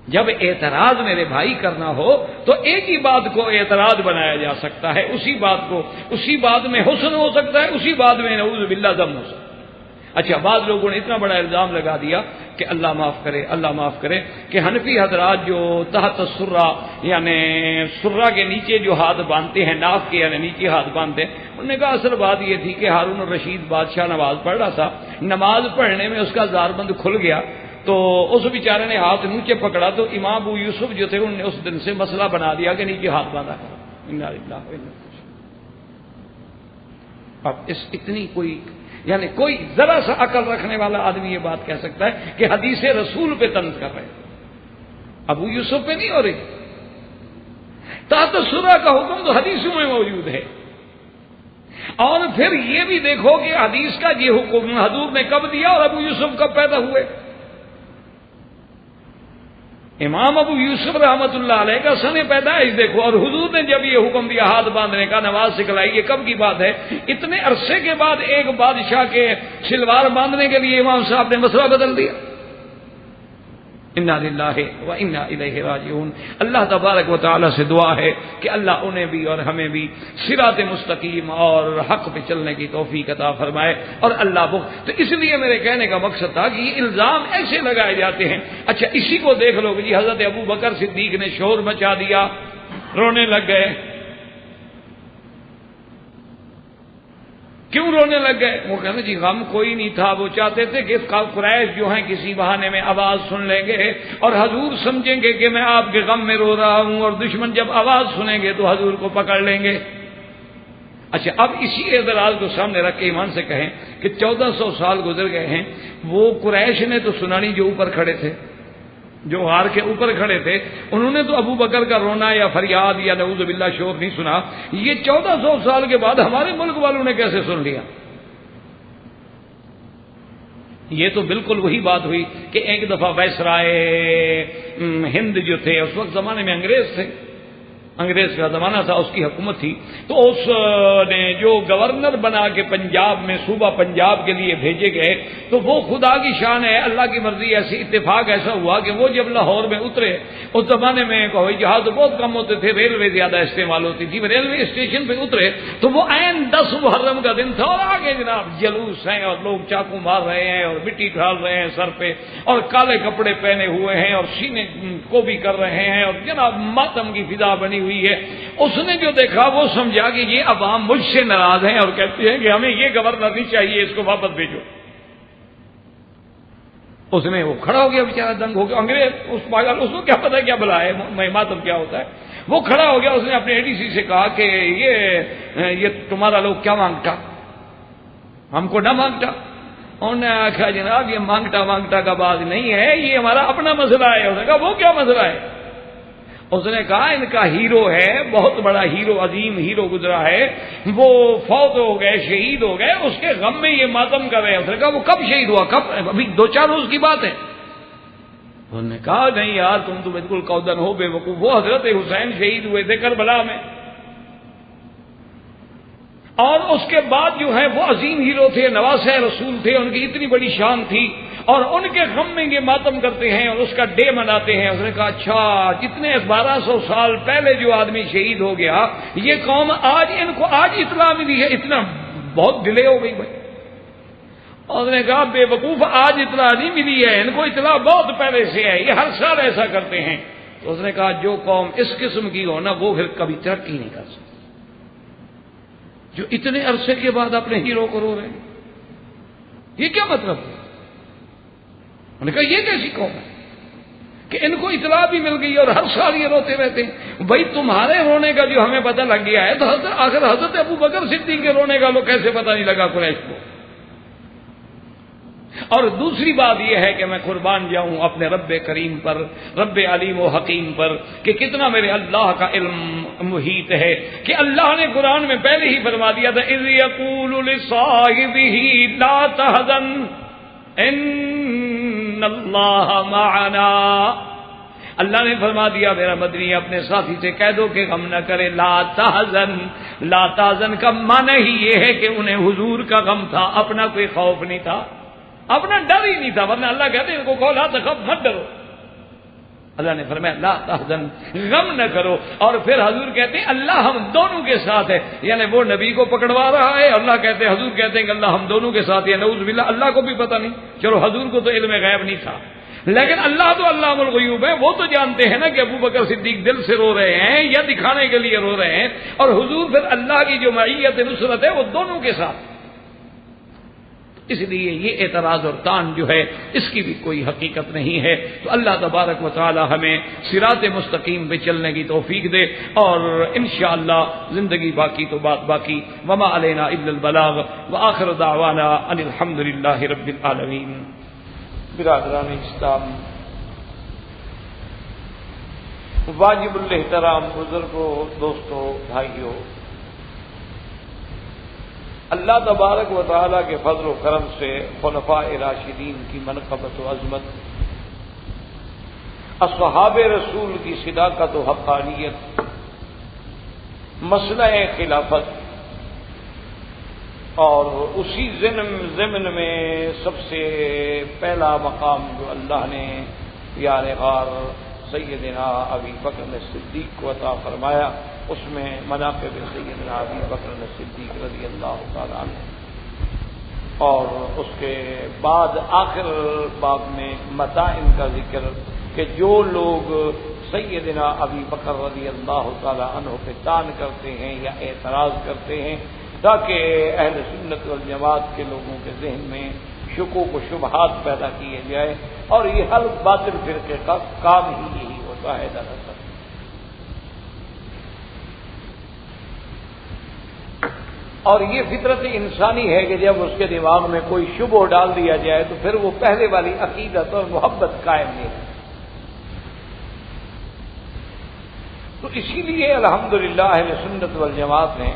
جب اعتراض میرے بھائی کرنا ہو تو ایک ہی بات کو اعتراض بنایا جا سکتا ہے، اسی بات میں حسن ہو سکتا ہے، اسی بات میں نعوذ باللہ ذم ہو سکتا ہے۔ اچھا، بعض لوگوں نے اتنا بڑا الزام لگا دیا کہ اللہ معاف کرے کہ حنفی حضرات جو تحت سرہ یعنی سرہ کے نیچے جو ہاتھ باندھتے ہیں، ناف کے یعنی نیچے ہاتھ باندھتے ہیں، انہوں نے کہا اصل بات یہ تھی کہ ہارون الرشید بادشاہ نماز پڑھ رہا تھا، نماز پڑھنے میں اس کا زاربند کھل گیا تو اس بیچارے نے ہاتھ نیچے پکڑا تو امام ابو یوسف جو تھے انہوں نے اس دن سے مسئلہ بنا دیا کہ نیچے ہاتھ باندھا کرو۔ اب اس اتنی کوئی ذرا سا عقل رکھنے والا آدمی یہ بات کہہ سکتا ہے کہ حدیث رسول پہ طنز کر رہے ہیں، ابو یوسف پہ نہیں ہو رہی۔ تحت سرہ کا حکم تو حدیثوں میں موجود ہے، اور پھر یہ بھی دیکھو کہ حدیث کا یہ حکم حضور نے کب دیا اور ابو یوسف کب پیدا ہوئے۔ امام ابو یوسف رحمت اللہ علیہ کا سن پیدائش دیکھو، اور حضور نے جب یہ حکم دیا ہاتھ باندھنے کا، نماز سکھلائی، یہ کب کی بات ہے؟ اتنے عرصے کے بعد ایک بادشاہ کے شلوار باندھنے کے لیے امام صاحب نے مسئلہ بدل دیا۔ انا للہ و انا الیہ راجعون۔ اللہ تبارک و تعالی سے دعا ہے کہ اللہ انہیں بھی اور ہمیں بھی صراط مستقیم اور حق پہ چلنے کی توفیق عطا فرمائے، اور اللہ تو اس لیے میرے کہنے کا مقصد تھا کہ یہ الزام ایسے لگائے جاتے ہیں۔ اچھا، اسی کو دیکھ لو کہ جی حضرت ابو بکر صدیق نے شور مچا دیا، رونے لگ گئے۔ کیوں رونے لگ گئے؟ وہ کہتے جی غم کوئی نہیں تھا، وہ چاہتے تھے کہ قریش جو ہیں کسی بہانے میں آواز سن لیں گے اور حضور سمجھیں گے کہ میں آپ کے غم میں رو رہا ہوں، اور دشمن جب آواز سنیں گے تو حضور کو پکڑ لیں گے۔ اچھا، اب اسی اعتراض کو سامنے رکھ کے ایمان سے کہیں کہ 1400 سال گزر گئے ہیں، وہ قریش نے تو سنا نہیں جو اوپر کھڑے تھے، جو غار کے اوپر کھڑے تھے، انہوں نے تو ابو بکر کا رونا یا فریاد یا نعوذ باللہ شور نہیں سنا۔ یہ 1400 سال کے بعد ہمارے ملک والوں نے کیسے سن لیا؟ یہ تو بالکل وہی بات ہوئی کہ ایک دفعہ وائسرائے ہند جو تھے، اس وقت زمانے میں انگریز تھے، انگریز کا زمانہ تھا، اس کی حکومت تھی، تو اس نے جو گورنر بنا کے پنجاب میں صوبہ پنجاب کے لیے بھیجے گئے، تو وہ خدا کی شان ہے، اللہ کی مرضی، ایسی اتفاق ایسا ہوا کہ وہ جب لاہور میں اترے، اس زمانے میں ہوائی جہاز بہت کم ہوتے تھے، ریلوے زیادہ استعمال ہوتی تھی، ریلوے اسٹیشن پہ اترے تو وہ عین 10 محرم کا دن تھا، اور آگے جناب جلوس ہیں اور لوگ چاقو مار رہے ہیں اور مٹی ڈال رہے ہیں سر پہ، اور کالے کپڑے پہنے ہوئے ہیں اور سینے کو بھی کر رہے ہیں، اور جناب ماتم کی فضا بنی ہوئی ہے۔ اس نے جو دیکھا وہ سمجھا کہ یہ عوام مجھ سے ناراض ہیں اور کہتے ہیں کہ ہمیں یہ گورنر نہیں چاہیے، اس کو واپس بھیجو۔ اس نے وہ کھڑا ہو گیا، بیچارہ دنگ ہو گیا، انگریز اس کو کیا پتا کیا بلا ہے، ماتم کیا ہوتا ہے۔ وہ کھڑا ہو گیا، اس نے اپنے ایڈی سی سے کہا کہ یہ تمہارا لوگ کیا مانگتا، ہم کو نہ مانگتا۔ انہوں نے کہا جناب یہ مانگتا کا بات نہیں ہے، یہ ہمارا اپنا مسئلہ ہے۔ اس نے کہا وہ کیا مسئلہ ہے؟ اس نے کہا ان کا ہیرو ہے، بہت بڑا ہیرو، عظیم ہیرو گزرا ہے، وہ فوت ہو گئے، شہید ہو گئے، اس کے غم میں یہ ماتم کر رہے ہیں۔ اس نے کہا وہ کب شہید ہوا؟ کب؟ ابھی 2-4 روز کی بات ہے۔ انہوں نے کہا نہیں یار تم تو بالکل کودن ہو، بے وقوف، وہ حضرت حسین شہید ہوئے تھے کربلا میں، اور اس کے بعد جو ہے وہ عظیم ہیرو تھے، نواسہ رسول تھے، ان کی اتنی بڑی شان تھی، اور ان کے غم میں یہ ماتم کرتے ہیں اور اس کا ڈے مناتے ہیں۔ اس نے کہا اچھا، جتنے 1200 سال پہلے جو آدمی شہید ہو گیا، یہ قوم آج ان کو آج اطلاع ملی ہے، اتنا بہت ڈیلے ہو گئی بھائی۔ اس نے کہا بے وقوف، آج اطلاع نہیں ملی ہے، ان کو اطلاع بہت پہلے سے ہے، یہ ہر سال ایسا کرتے ہیں۔ تو اس نے کہا جو قوم اس قسم کی ہو نا وہ پھر کبھی ترقی نہیں کر سکتی، جو اتنے عرصے کے بعد اپنے ہیرو کو رو رہے ہیں، یہ کیا مطلب ہے؟ انہوں نے کہا یہ کیسی قوم ہے کہ ان کو اطلاع بھی مل گئی اور ہر سال یہ روتے رہتے ہیں؟ بھائی تمہارے رونے کا جو ہمیں پتہ لگ گیا ہے تو آخر حضرت ابو بکر صدیق کے رونے کا لوگ کیسے پتہ نہیں لگا قریش کو؟ اور دوسری بات یہ ہے کہ میں قربان جاؤں اپنے رب کریم پر، رب علیم و حکیم پر، کہ کتنا میرے اللہ کا علم محیط ہے، کہ اللہ نے قرآن میں پہلے ہی فرما دیا تھا اذ یقول لصاحبہ لا تحزن ان اللہ معنا۔ اللہ نے فرما دیا میرا مدنی اپنے ساتھی سے کہہ دو کہ غم نہ کرے، لا تحزن، لا تحزن کا معنی ہی یہ ہے کہ انہیں حضور کا غم تھا، اپنا کوئی خوف نہیں تھا، اپنا ڈر ہی نہیں تھا، ورنہ اللہ کہتے ہیں ان کو کہو لا تخف، مت ڈرو۔ اللہ نے فرمایا لا تحزن، غم نہ کرو، اور پھر حضور کہتے ہیں اللہ ہم دونوں کے ساتھ ہے، یعنی وہ نبی کو پکڑوا رہا ہے، اللہ کہتے ہیں حضور کہتے ہیں کہ اللہ ہم دونوں کے ساتھ ہے، نعوذ باللہ، اللہ کو بھی پتہ نہیں، چلو حضور کو تو علم غیب نہیں تھا، لیکن اللہ تو علام الغیوب ہے، وہ تو جانتے ہیں نا کہ ابو بکر صدیق دل سے رو رہے ہیں یا دکھانے کے لیے رو رہے ہیں، اور حضور پھر اللہ کی جو معیت نصرت ہے وہ دونوں کے ساتھ، اس لیے یہ اعتراض اور تان جو ہے اس کی بھی کوئی حقیقت نہیں ہے۔ تو اللہ تبارک و تعالی ہمیں صراط مستقیم پہ چلنے کی توفیق دے، اور انشاءاللہ زندگی باقی تو بات باقی، وما علینا الا البلاغ، وآخر دعوانا ان الحمد للہ رب العالمین۔ برادران اسلام، واجب الاحترام بزرگوں، دوستوں، بھائیوں، اللہ تبارک و تعالیٰ کے فضل و کرم سے خلفاء راشدین کی منقبت و عظمت، اصحاب رسول کی صداقت و حقانیت، مسئلہ خلافت، اور اسی ضمن میں سب سے پہلا مقام جو اللہ نے یار غار سیدنا ابی بکر صدیق کو عطا فرمایا، اس میں مناقب سیدنا ابی بکر صدیق رضی اللہ تعالیٰ عنہ، اور اس کے بعد آخر باب میں متاعن کا ذکر کہ جو لوگ سیدنا ابی بکر رضی اللہ تعالیٰ عنہ پہ طعن کرتے ہیں یا اعتراض کرتے ہیں، تاکہ اہل سنت والجماعت کے لوگوں کے ذہن میں شکوک و شبہات پیدا کیے جائے، اور یہ ہر باطل فرقے کا کام ہی یہی ہوتا ہے دراصل۔ اور یہ فطرت انسانی ہے کہ جب اس کے دماغ میں کوئی شبہ ڈال دیا جائے تو پھر وہ پہلے والی عقیدت اور محبت قائم نہیں ہے۔ تو اسی لیے الحمدللہ اہل سنت والجماعت نے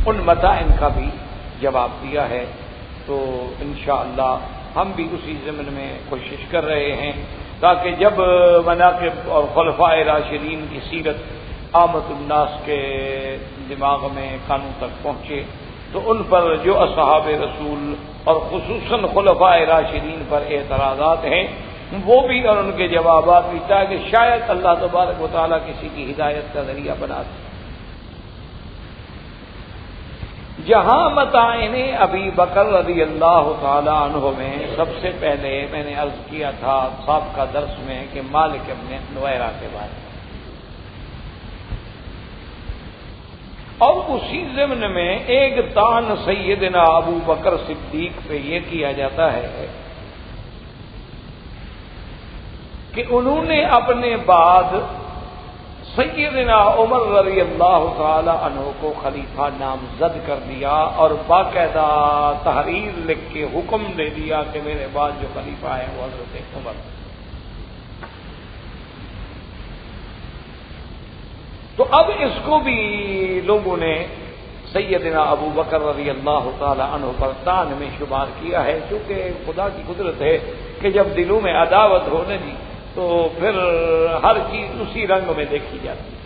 ان متاعن کا بھی جواب دیا ہے، تو انشاءاللہ ہم بھی اسی ضمن میں کوشش کر رہے ہیں تاکہ جب مناقب اور خلفاء راشدین کی سیرت عامت الناس کے دماغ میں کانوں تک پہنچے تو ان پر جو اصحاب رسول اور خصوصاً خلفاء راشدین پر اعتراضات ہیں وہ بھی اور ان کے جوابات بھی، تاکہ شاید اللہ تبارک و تعالیٰ کسی کی ہدایت کا ذریعہ بنا دے۔ جہاں متاعن ابی بکر رضی اللہ تعالی عنہ میں سب سے پہلے میں نے عرض کیا تھا سابقہ درس میں کہ مالک ابن نویرہ کے بارے میں، اور اسی ضمن میں ایک طعن سیدنا ابو بکر صدیق پہ یہ کیا جاتا ہے کہ انہوں نے اپنے بعد سیدنا عمر رضی اللہ تعالی عنہ کو خلیفہ نامزد کر دیا، اور باقاعدہ تحریر لکھ کے حکم دے دیا کہ میرے بعد جو خلیفہ ہے وہ حضرت عمر۔ تو اب اس کو بھی لوگوں نے سیدنا ابو بکر رضی اللہ تعالی عنہ پر طعن میں شمار کیا ہے، چونکہ خدا کی قدرت ہے کہ جب دلوں میں عداوت ہونے دی تو پھر ہر چیز اسی رنگ میں دیکھی جاتی ہے۔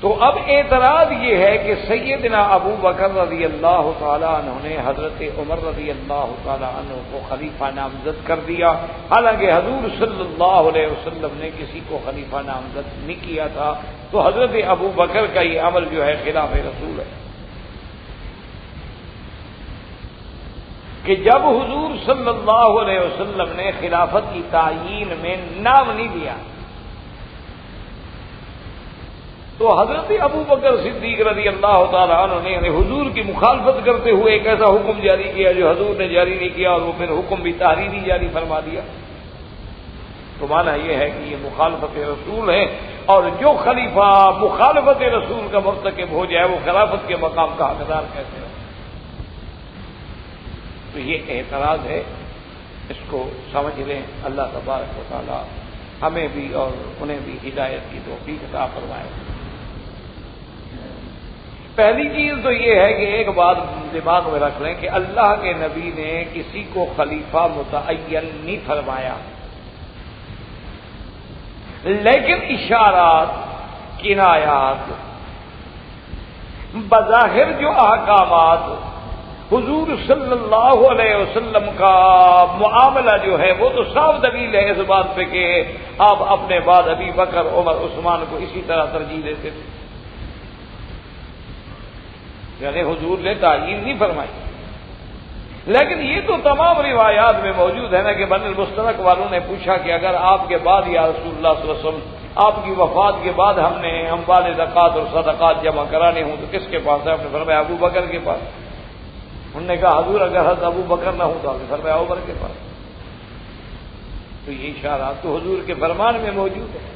تو اب اعتراض یہ ہے کہ سیدنا ابو بکر رضی اللہ تعالی عنہ نے حضرت عمر رضی اللہ تعالی عنہ کو خلیفہ نامزد کر دیا، حالانکہ حضور صلی اللہ علیہ وسلم نے کسی کو خلیفہ نامزد نہیں کیا تھا، تو حضرت ابو بکر کا یہ عمل جو ہے خلاف رسول ہے کہ جب حضور صلی اللہ علیہ وسلم نے خلافت کی تعیین میں نام نہیں دیا تو حضرت ابو بکر صدیق رضی اللہ تعالیٰ عنہ نے یعنی حضور کی مخالفت کرتے ہوئے ایک ایسا حکم جاری کیا جو حضور نے جاری نہیں کیا، اور وہ پھر حکم بھی تحریری جاری فرما دیا۔ تو معنی یہ ہے کہ یہ مخالفت رسول ہے، اور جو خلیفہ مخالفت رسول کا مرتکب ہو جائے وہ خلافت کے مقام کا حقدار کیسے ہو؟ تو یہ اعتراض ہے، اس کو سمجھ لیں۔ اللہ تبارک و تعالی ہمیں بھی اور انہیں بھی ہدایت کی توفیق عطا فرمائے۔ پہلی چیز تو یہ ہے کہ ایک بات دماغ میں رکھ لیں کہ اللہ کے نبی نے کسی کو خلیفہ متعین نہیں فرمایا، لیکن اشارات، کنایات، بظاہر جو احکامات، حضور صلی اللہ علیہ وسلم کا معاملہ جو ہے وہ تو صاف دلیل ہے اس بات پہ کہ آپ اپنے بعد ابی بکر، عمر، عثمان کو اسی طرح ترجیح دیتے تھے، یعنی حضور نے تعیین نہیں فرمائی۔ لیکن یہ تو تمام روایات میں موجود ہے نا کہ بن المستلق والوں نے پوچھا کہ اگر آپ کے بعد یا رسول اللہ صلی اللہ علیہ وسلم آپ کی وفات کے بعد ہم نے اموال زکوٰۃ اور صدقات جمع کرانے ہوں تو کس کے پاس ہے؟ آپ نے فرمایا ابو بکر کے پاس۔ انہوں نے کہا حضور اگر حضرت ابو بکر نہ ہوں تو آپ نے فرمایا عمر کے پاس۔ تو یہ اشارات تو حضور کے فرمان میں موجود ہے۔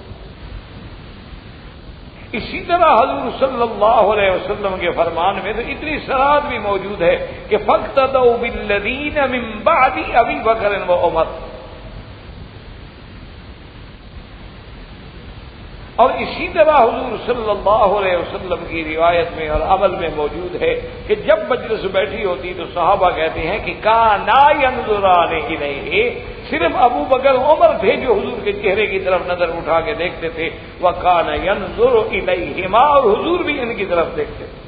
اسی طرح حضور صلی اللہ علیہ وسلم کے فرمان میں تو اتنی صراحت بھی موجود ہے کہ فاقتدوا بالذین من بعد ابی بکر و عمر، اور اسی طرح حضور صلی اللہ علیہ وسلم کی روایت میں اور عمل میں موجود ہے کہ جب مجلس بیٹھی ہوتی تو صحابہ کہتے ہیں کہ کانا ینظران الیہ، صرف ابو بکر عمر تھے جو حضور کے چہرے کی طرف نظر اٹھا کے دیکھتے تھے، وکان ینظر الیہما، اور حضور بھی ان کی طرف دیکھتے تھے۔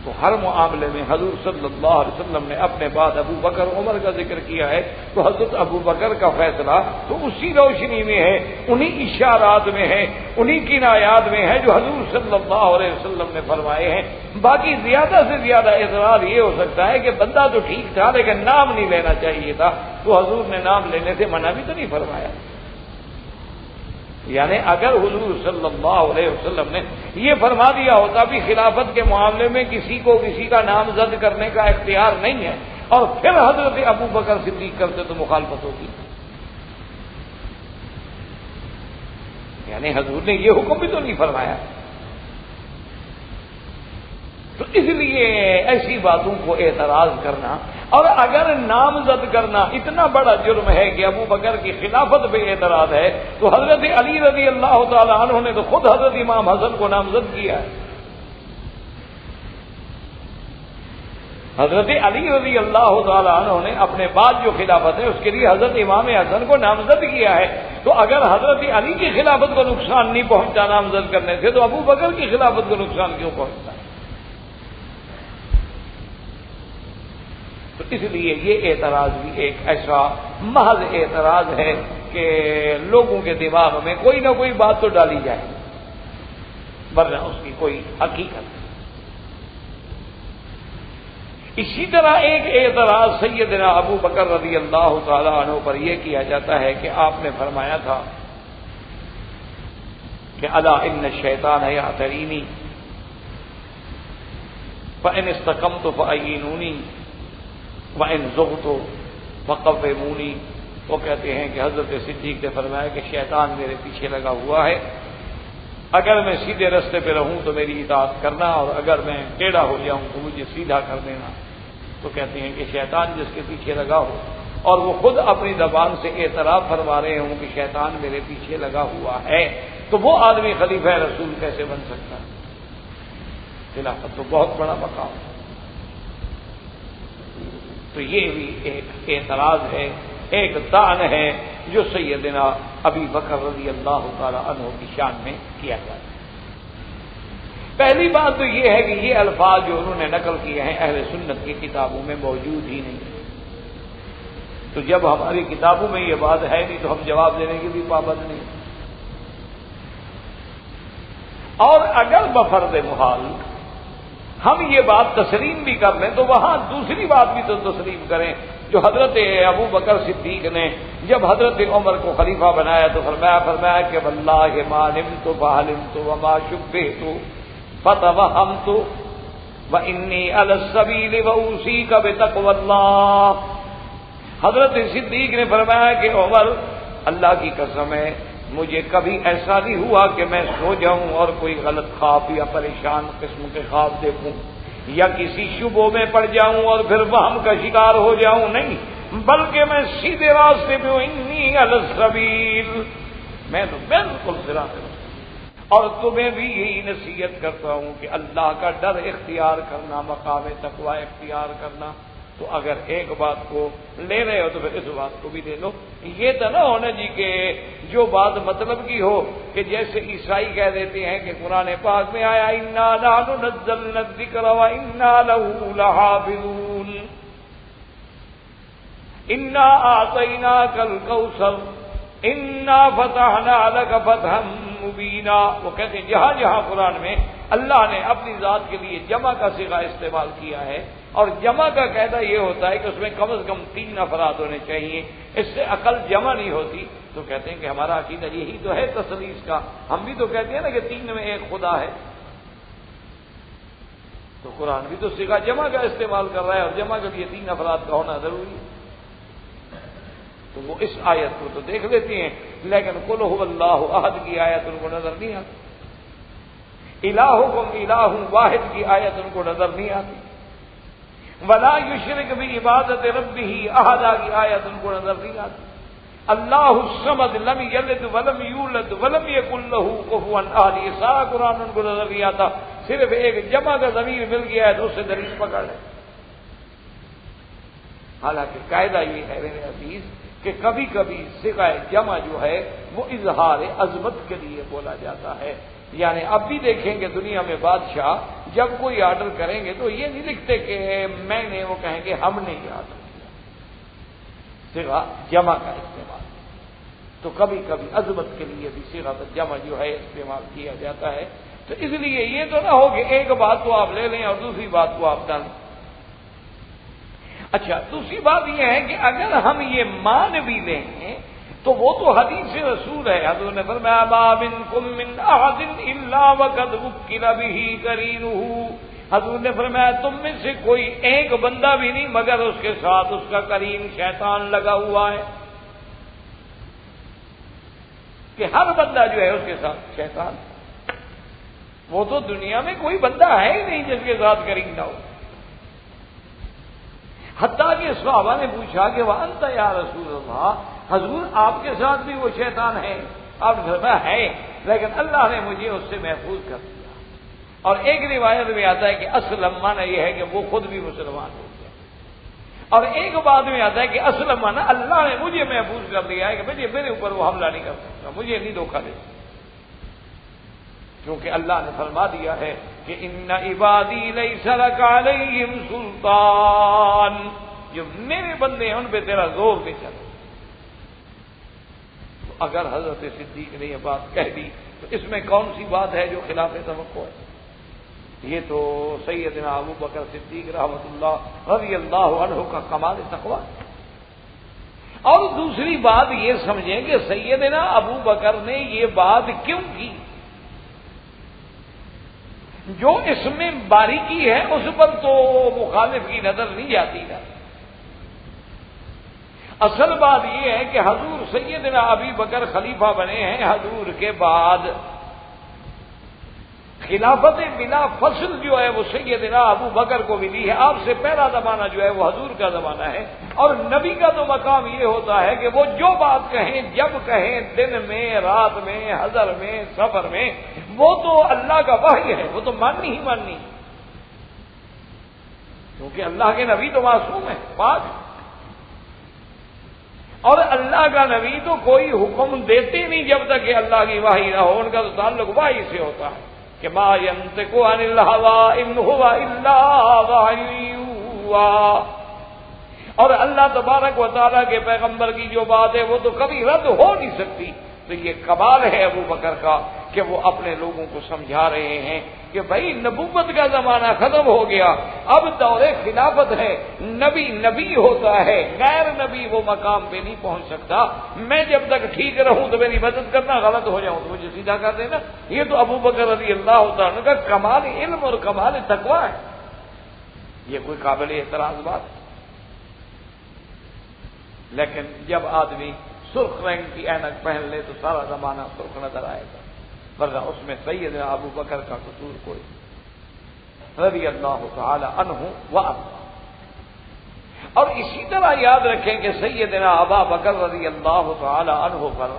تو ہر معاملے میں حضور صلی اللہ علیہ وسلم نے اپنے بعد ابو بکر عمر کا ذکر کیا ہے، تو حضرت ابو بکر کا فیصلہ تو اسی روشنی میں ہے، انہی اشارات میں ہے، انہی کنایات میں ہے جو حضور صلی اللہ علیہ وسلم نے فرمائے ہیں۔ باقی زیادہ سے زیادہ اعتراض یہ ہو سکتا ہے کہ بندہ تو ٹھیک تھا لیکن نام نہیں لینا چاہیے تھا، تو حضور نے نام لینے سے منع بھی تو نہیں فرمایا۔ یعنی اگر حضور صلی اللہ علیہ وسلم نے یہ فرما دیا ہوتا بھی خلافت کے معاملے میں کسی کو کسی کا نامزد کرنے کا اختیار نہیں ہے، اور پھر حضرت ابو بکر صدیق کرتے تو مخالفت ہوگی۔ یعنی حضور نے یہ حکم بھی تو نہیں فرمایا۔ تو اس لیے ایسی باتوں کو اعتراض کرنا اور اگر نامزد کرنا اتنا بڑا جرم ہے کہ ابو بکر کی خلافت پہ اعتراض ہے، تو حضرت علی رضی اللہ تعالی عنہ نے تو خود حضرت امام حسن کو نامزد کیا ہے۔ حضرت علی رضی اللہ تعالی عنہ نے اپنے بعد جو خلافت ہے اس کے لیے حضرت امام حسن کو نامزد کیا ہے، تو اگر حضرت علی کی خلافت کو نقصان نہیں پہنچا نامزد کرنے سے، تو ابو بکر کی خلافت کو نقصان کیوں پہنچتا ہے؟ تو اس لیے یہ اعتراض بھی ایک ایسا محض اعتراض ہے کہ لوگوں کے دماغ میں کوئی نہ کوئی بات تو ڈالی جائے، ورنہ اس کی کوئی حقیقت نہیں۔ اسی طرح ایک اعتراض سیدنا ابو بکر رضی اللہ تعالی عنہ پر یہ کیا جاتا ہے کہ آپ نے فرمایا تھا کہ الا ان الشیطان یعترینی فان استقمت فاعینونی وَإِن زُغْتُ فَقَوِّمُونِی۔ وہ کہتے ہیں کہ حضرت صدیق نے فرمایا کہ شیطان میرے پیچھے لگا ہوا ہے، اگر میں سیدھے رستے پہ رہوں تو میری اطاعت کرنا، اور اگر میں ٹیڑھا ہو جاؤں تو مجھے سیدھا کر دینا۔ تو کہتے ہیں کہ شیطان جس کے پیچھے لگا ہو اور وہ خود اپنی زبان سے اعتراف فرما رہے ہوں کہ شیطان میرے پیچھے لگا ہوا ہے، تو وہ آدمی خلیفہ رسول کیسے بن سکتا ہے؟ خلافت تو بہت بڑا مقام ہے۔ تو یہ بھی ایک اعتراض ہے، ایک طعن ہے جو سیدنا ابی بکر رضی اللہ تعالی عنہ کی شان میں کیا جاتا ہے۔ پہلی بات تو یہ ہے کہ یہ الفاظ جو انہوں نے نقل کیے ہیں اہل سنت کی کتابوں میں موجود ہی نہیں، تو جب ہماری کتابوں میں یہ بات ہے نہیں تو ہم جواب دینے کی بھی پابند نہیں۔ اور اگر بفرض محال ہم یہ بات تسلیم بھی کر لیں تو وہاں دوسری بات بھی تو تسلیم کریں جو حضرت ابو بکر صدیق نے جب حضرت عمر کو خلیفہ بنایا تو فرمایا کہ واللہ ما نمت فحلمت وما شبہت فتوہمت وانی علی السبیل واوصیک بتقوی اللہ۔ حضرت صدیق نے فرمایا کہ عمر اللہ کی قسم ہے مجھے کبھی ایسا نہیں ہوا کہ میں سو جاؤں اور کوئی غلط خواب یا پریشان قسم کے خواب دیکھوں یا کسی شبوں میں پڑ جاؤں اور پھر وہم کا شکار ہو جاؤں، نہیں، بلکہ میں سیدھے راستے پہ ہوں، انی علی السبیل، میں تو بالکل صراط مستقیم۔ اور تمہیں بھی یہی نصیحت کرتا ہوں کہ اللہ کا ڈر اختیار کرنا، مقام تقوی اختیار کرنا۔ تو اگر ایک بات کو لے رہے ہو تو پھر اس بات کو بھی لے لو۔ یہ تو نہ ہونا جی کہ جو بات مطلب کی ہو، کہ جیسے عیسائی کہہ دیتے ہیں کہ قرآن پاک میں آیا انا نحن نزلنا الذکر وانا لہ لحافظون، انا اعطیناک الکوثر انا فتحنا لک فتحا مبینا۔ وہ کہتے ہیں جہاں جہاں قرآن میں اللہ نے اپنی ذات کے لیے جمع کا صیغہ استعمال کیا ہے، اور جمع کا قاعدہ یہ ہوتا ہے کہ اس میں کم از کم 3 افراد ہونے چاہیے، اس سے عقل جمع نہیں ہوتی، تو کہتے ہیں کہ ہمارا عقیدہ یہی تو ہے تثلیث کا۔ ہم بھی تو کہتے ہیں نا کہ 3 میں ایک خدا ہے، تو قرآن بھی تو صیغہ جمع کا استعمال کر رہا ہے، اور جمع کے لیے 3 افراد کا ہونا ضروری ہے۔ تو وہ اس آیت کو تو دیکھ لیتے ہیں، لیکن قل هو اللہ احد کی آیت ان کو نظر نہیں آتی، الہکم الہ واحد کی آیت ان کو نظر نہیں آتی، ولا یشرک بعبادۃ ربہ احد کی آیت ان کو نظر نہیں آتی، اللہ الصمد لم یلد ولم یولد ولم یکن لہ کفوا احد، یہ سارا قرآن ان کو نظر نہیں آتا، صرف ایک جمع کا ضمیر مل گیا ہے تو اس سے دلیل پکڑ ہے۔ حالانکہ قاعدہ یہ ہے میرے عزیز کہ کبھی کبھی صیغہ جمع جو ہے وہ اظہار عظمت کے لیے بولا جاتا ہے۔ یعنی اب بھی دیکھیں گے دنیا میں بادشاہ جب کوئی آرڈر کریں گے تو یہ نہیں لکھتے کہ میں نے، وہ کہیں گے ہم نے یہ آرڈر کیا، صیغہ جمع کا استعمال۔ تو کبھی کبھی عظمت کے لیے بھی صیغہ جمع جو ہے استعمال کیا جاتا ہے۔ تو اس لیے یہ تو نہ ہو کہ ایک بات کو آپ لے لیں اور دوسری بات کو آپ ڈالیں۔ اچھا، دوسری بات یہ ہے کہ اگر ہم یہ مان بھی لیں تو وہ تو حدیث رسول ہے، حضور نے فرمایا ما منکم من احد الا وقد وکل به قرینہ، حضور نے فرمایا تم میں سے کوئی ایک بندہ بھی نہیں مگر اس کے ساتھ اس کا قرین شیطان لگا ہوا ہے، کہ ہر بندہ جو ہے اس کے ساتھ شیطان، وہ تو دنیا میں کوئی بندہ ہے ہی نہیں جس کے ساتھ قرین نہ ہو۔ حتیٰ کہ صحابہ نے پوچھا کہ وانت یا رسول اللہ، حضور آپ کے ساتھ بھی وہ شیطان ہے؟ آپ نے فرمایا ہے، لیکن اللہ نے مجھے اس سے محفوظ کر دیا۔ اور ایک روایت میں آتا ہے کہ اسلم معنی یہ ہے کہ وہ خود بھی مسلمان ہو گیا، اور ایک بات میں آتا ہے کہ اسلم معنی اللہ نے مجھے محفوظ کر دیا ہے کہ میرے اوپر وہ حملہ نہیں کر سکتا، مجھے نہیں دھوکہ دے سکتا، کیونکہ اللہ نے فرما دیا ہے کہ ان عبادی لیس لک علیہم سلطان، جو میرے بندے ہیں ان پہ تیرا زور بھی چلے۔ تو اگر حضرت صدیق نے یہ بات کہہ دی تو اس میں کون سی بات ہے جو خلاف توقع ہے؟ یہ تو سیدنا ابو بکر صدیق رحمۃ اللہ رضی اللہ عنہ کا کمال تقویٰ ہے۔ اور دوسری بات یہ سمجھیں کہ سیدنا ابو بکر نے یہ بات کیوں کی؟ جو اس میں باریکی ہے اس پر تو مخالف کی نظر نہیں جاتی نا۔ اصل بات یہ ہے کہ حضور سیدنا ابی بکر خلیفہ بنے ہیں، حضور کے بعد خلافت بلا فصل جو ہے وہ سیدنا ابو بکر کو ملی ہے۔ آپ سے پہلا زمانہ جو ہے وہ حضور کا زمانہ ہے، اور نبی کا تو مقام یہ ہوتا ہے کہ وہ جو بات کہیں جب کہیں، دن میں، رات میں، حضر میں، سفر میں، وہ تو اللہ کا وحی ہے، وہ تو ماننی ہی ماننی، کیونکہ اللہ کے نبی تو معصوم ہے، پاک، اور اللہ کا نبی تو کوئی حکم دیتے نہیں جب تک کہ اللہ کی وحی نہ ہو، ان کا تو تعلق وحی سے ہوتا ہے کہ ما ينطق عن الهوى ان هو الا وحی یوحی، اور اللہ تبارک و تعالیٰ کے پیغمبر کی جو بات ہے وہ تو کبھی رد ہو نہیں سکتی۔ تو یہ کمال ہے ابو بکر کا کہ وہ اپنے لوگوں کو سمجھا رہے ہیں کہ بھائی نبوت کا زمانہ ختم ہو گیا، اب دور خلافت ہے، نبی نبی ہوتا ہے، غیر نبی وہ مقام پہ نہیں پہنچ سکتا، میں جب تک ٹھیک رہوں تو میری مدد کرنا، غلط ہو جاؤں تو مجھے سیدھا کر دینا۔ یہ تو ابو بکر رضی اللہ تعالیٰ کا کمال علم اور کمال تقویٰ ہے، یہ کوئی قابل اعتراض بات ہے۔ لیکن جب آدمی سرخ رنگ کی اینک پہن لے تو سارا زمانہ سرخ نظر آئے گا، ورنہ اس میں سیدنا ابو بکر کا قصور کوئی رضی اللہ تعالی عنہ وارضاہ۔ اور اسی طرح یاد رکھیں کہ سیدنا ابا بکر رضی اللہ تعالی عنہ پر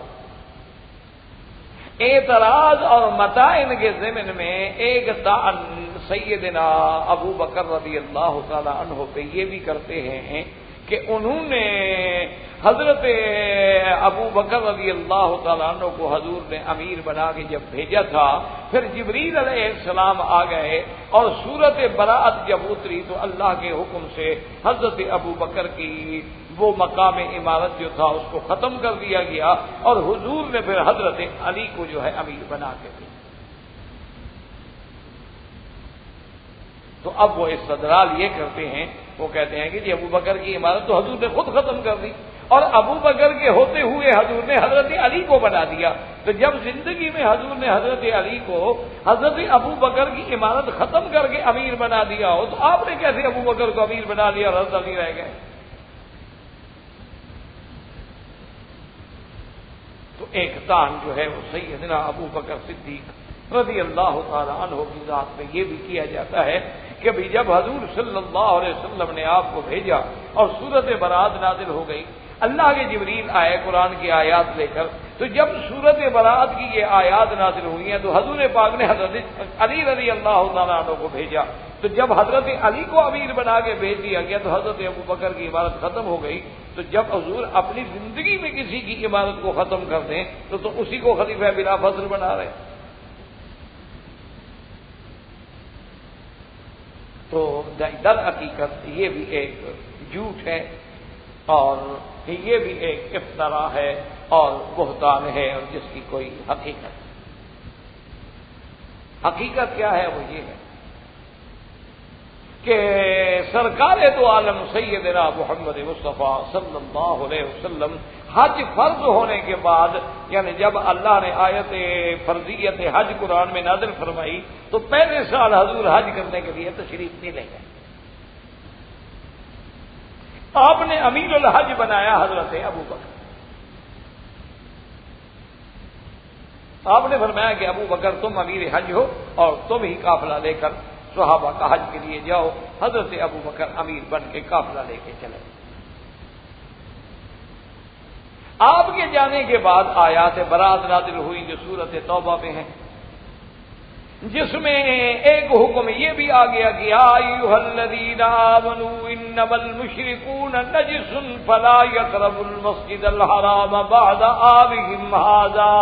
اعتراض اور متائن کے ضمن میں ایک سیدنا ابو بکر رضی اللہ تعالی عنہ پہ یہ بھی کرتے ہیں کہ انہوں نے حضرت ابو بکر رضی اللہ تعالیٰ عنہ کو حضور نے امیر بنا کے جب بھیجا تھا، پھر جبریل علیہ السلام آ گئے اور سورت براءت جب اتری تو اللہ کے حکم سے حضرت ابو بکر کی وہ مقام امارت جو تھا اس کو ختم کر دیا گیا اور حضور نے پھر حضرت علی کو جو ہے امیر بنا کے دیا۔ تو اب وہ استدلال یہ کرتے ہیں، وہ کہتے ہیں کہ جی ابو بکر کی عمارت تو حضور نے خود ختم کر دی اور ابو بکر کے ہوتے ہوئے حضور نے حضرت علی کو بنا دیا، تو جب زندگی میں حضور نے حضرت علی کو حضرت ابو بکر کی عمارت ختم کر کے امیر بنا دیا ہو تو آپ نے کیسے ابو بکر کو امیر بنا دیا اور حضرت علی رہ گئے؟ تو ایک تان جو ہے وہ سیدنا ابو بکر صدیق رضی اللہ تعالی عنہ کی ذات میں یہ بھی کیا جاتا ہے کہ بھی جب حضور صلی اللہ علیہ وسلم نے آپ کو بھیجا اور سورت براءت نازل ہو گئی، اللہ کے جبریل آئے قرآن کی آیات لے کر، تو جب سورت براءت کی یہ آیات نازل ہوئی ہیں تو حضور پاک نے حضرت علی رضی اللہ تعالیٰ عنہ کو بھیجا، تو جب حضرت علی کو امیر بنا کے بھیج دیا گیا تو حضرت ابو بکر کی عمارت ختم ہو گئی۔ تو جب حضور اپنی زندگی میں کسی کی عمارت کو ختم کر دیں تو اسی کو خلیفہ بلا فضل بنا رہے۔ تو در حقیقت یہ بھی ایک جھوٹ ہے اور یہ بھی ایک افترا ہے اور بہتان ہے اور جس کی کوئی حقیقت کیا ہے وہ یہ ہے کہ سرکار تو عالم سیدنا محمد مصطفیٰ صلی اللہ علیہ وسلم حج فرض ہونے کے بعد، یعنی جب اللہ نے آیت فرضیت حج قرآن میں نازل فرمائی تو پہلے سال حضور حج کرنے کے لیے تشریف نہیں لے گئے۔ آپ نے امیر الحج بنایا حضرت ابو بکر۔ آپ نے فرمایا کہ ابو بکر تم امیر حج ہو اور تم ہی قافلہ لے کر صحابہ کا حج کے لیے جاؤ۔ حضرت ابو بکر امیر بن کے قافلہ لے کے چلے۔ آپ کے جانے کے بعد آیات براءت نازل ہوئی جو سورت توبہ میں ہے، جس میں ایک حکم یہ بھی آ گیا کہ یا ایھا الذین آمنوا انما المشرکون نجس فلا یقربوا المسجد الحرام بعد عامهم ھذا۔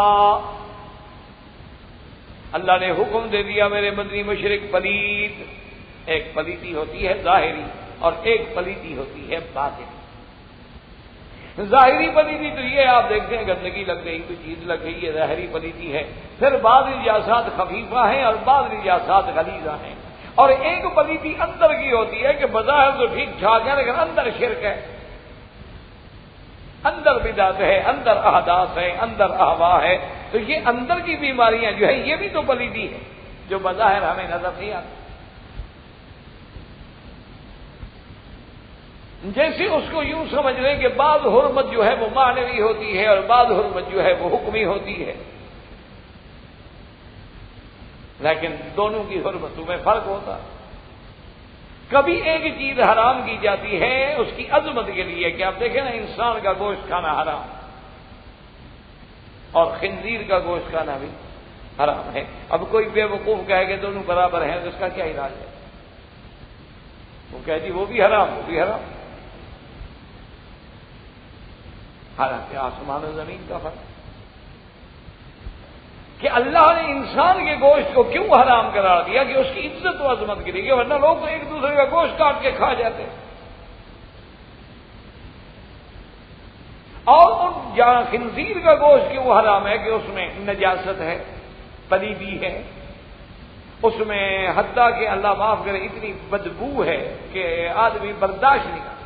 اللہ نے حکم دے دیا میرے مدنی مشرک پلید، ایک پلیتی ہوتی ہے ظاہری اور ایک پلیتی ہوتی ہے باطنی۔ ظاہری پلیتی تو یہ آپ دیکھتے ہیں گندگی لگ گئی، کوئی چیز لگ گئی، یہ ظاہری پلیتی ہے۔ پھر بعض نجاسات خفیفہ ہیں اور بعض نجاسات غلیظہ ہیں، اور ایک پلیتی اندر کی ہوتی ہے کہ بظاہر تو ٹھیک ٹھاک ہے لیکن اندر شرک ہے، اندر بدعت ہے، اندر احداث ہے، اندر احوا ہے۔ تو یہ اندر کی بیماریاں جو ہے یہ بھی تو پلیتی ہے جو بظاہر ہمیں نظر نہیں آتی۔ جیسے اس کو یوں سمجھ لیں کہ بعض حرمت جو ہے وہ معنوی ہوتی ہے اور بعض حرمت جو ہے وہ حکمی ہوتی ہے، لیکن دونوں کی حرمتوں میں فرق ہوتا ہے۔ کبھی ایک چیز حرام کی جاتی ہے اس کی عظمت کے لیے، کہ آپ دیکھیں نا انسان کا گوشت کھانا حرام اور خنزیر کا گوشت کھانا بھی حرام ہے۔ اب کوئی بے وقوف کہے کہ دونوں برابر ہیں تو اس کا کیا علاج ہے؟ وہ کہے جی وہ بھی حرام وہ بھی حرام، حالانکہ آسمان و زمین کا فرق کہ اللہ نے انسان کے گوشت کو کیوں حرام قرار دیا کہ اس کی عزت و عظمت کے لیے، ورنہ لوگ تو ایک دوسرے کا گوشت کاٹ کے کھا جاتے۔ اور ان جہاں خنزیر کا گوشت کیوں حرام ہے کہ اس میں نجاست ہے، پلیدی ہے، اس میں حتیٰ کہ اللہ معاف کرے اتنی بدبو ہے کہ آدمی برداشت نہیں کرتا،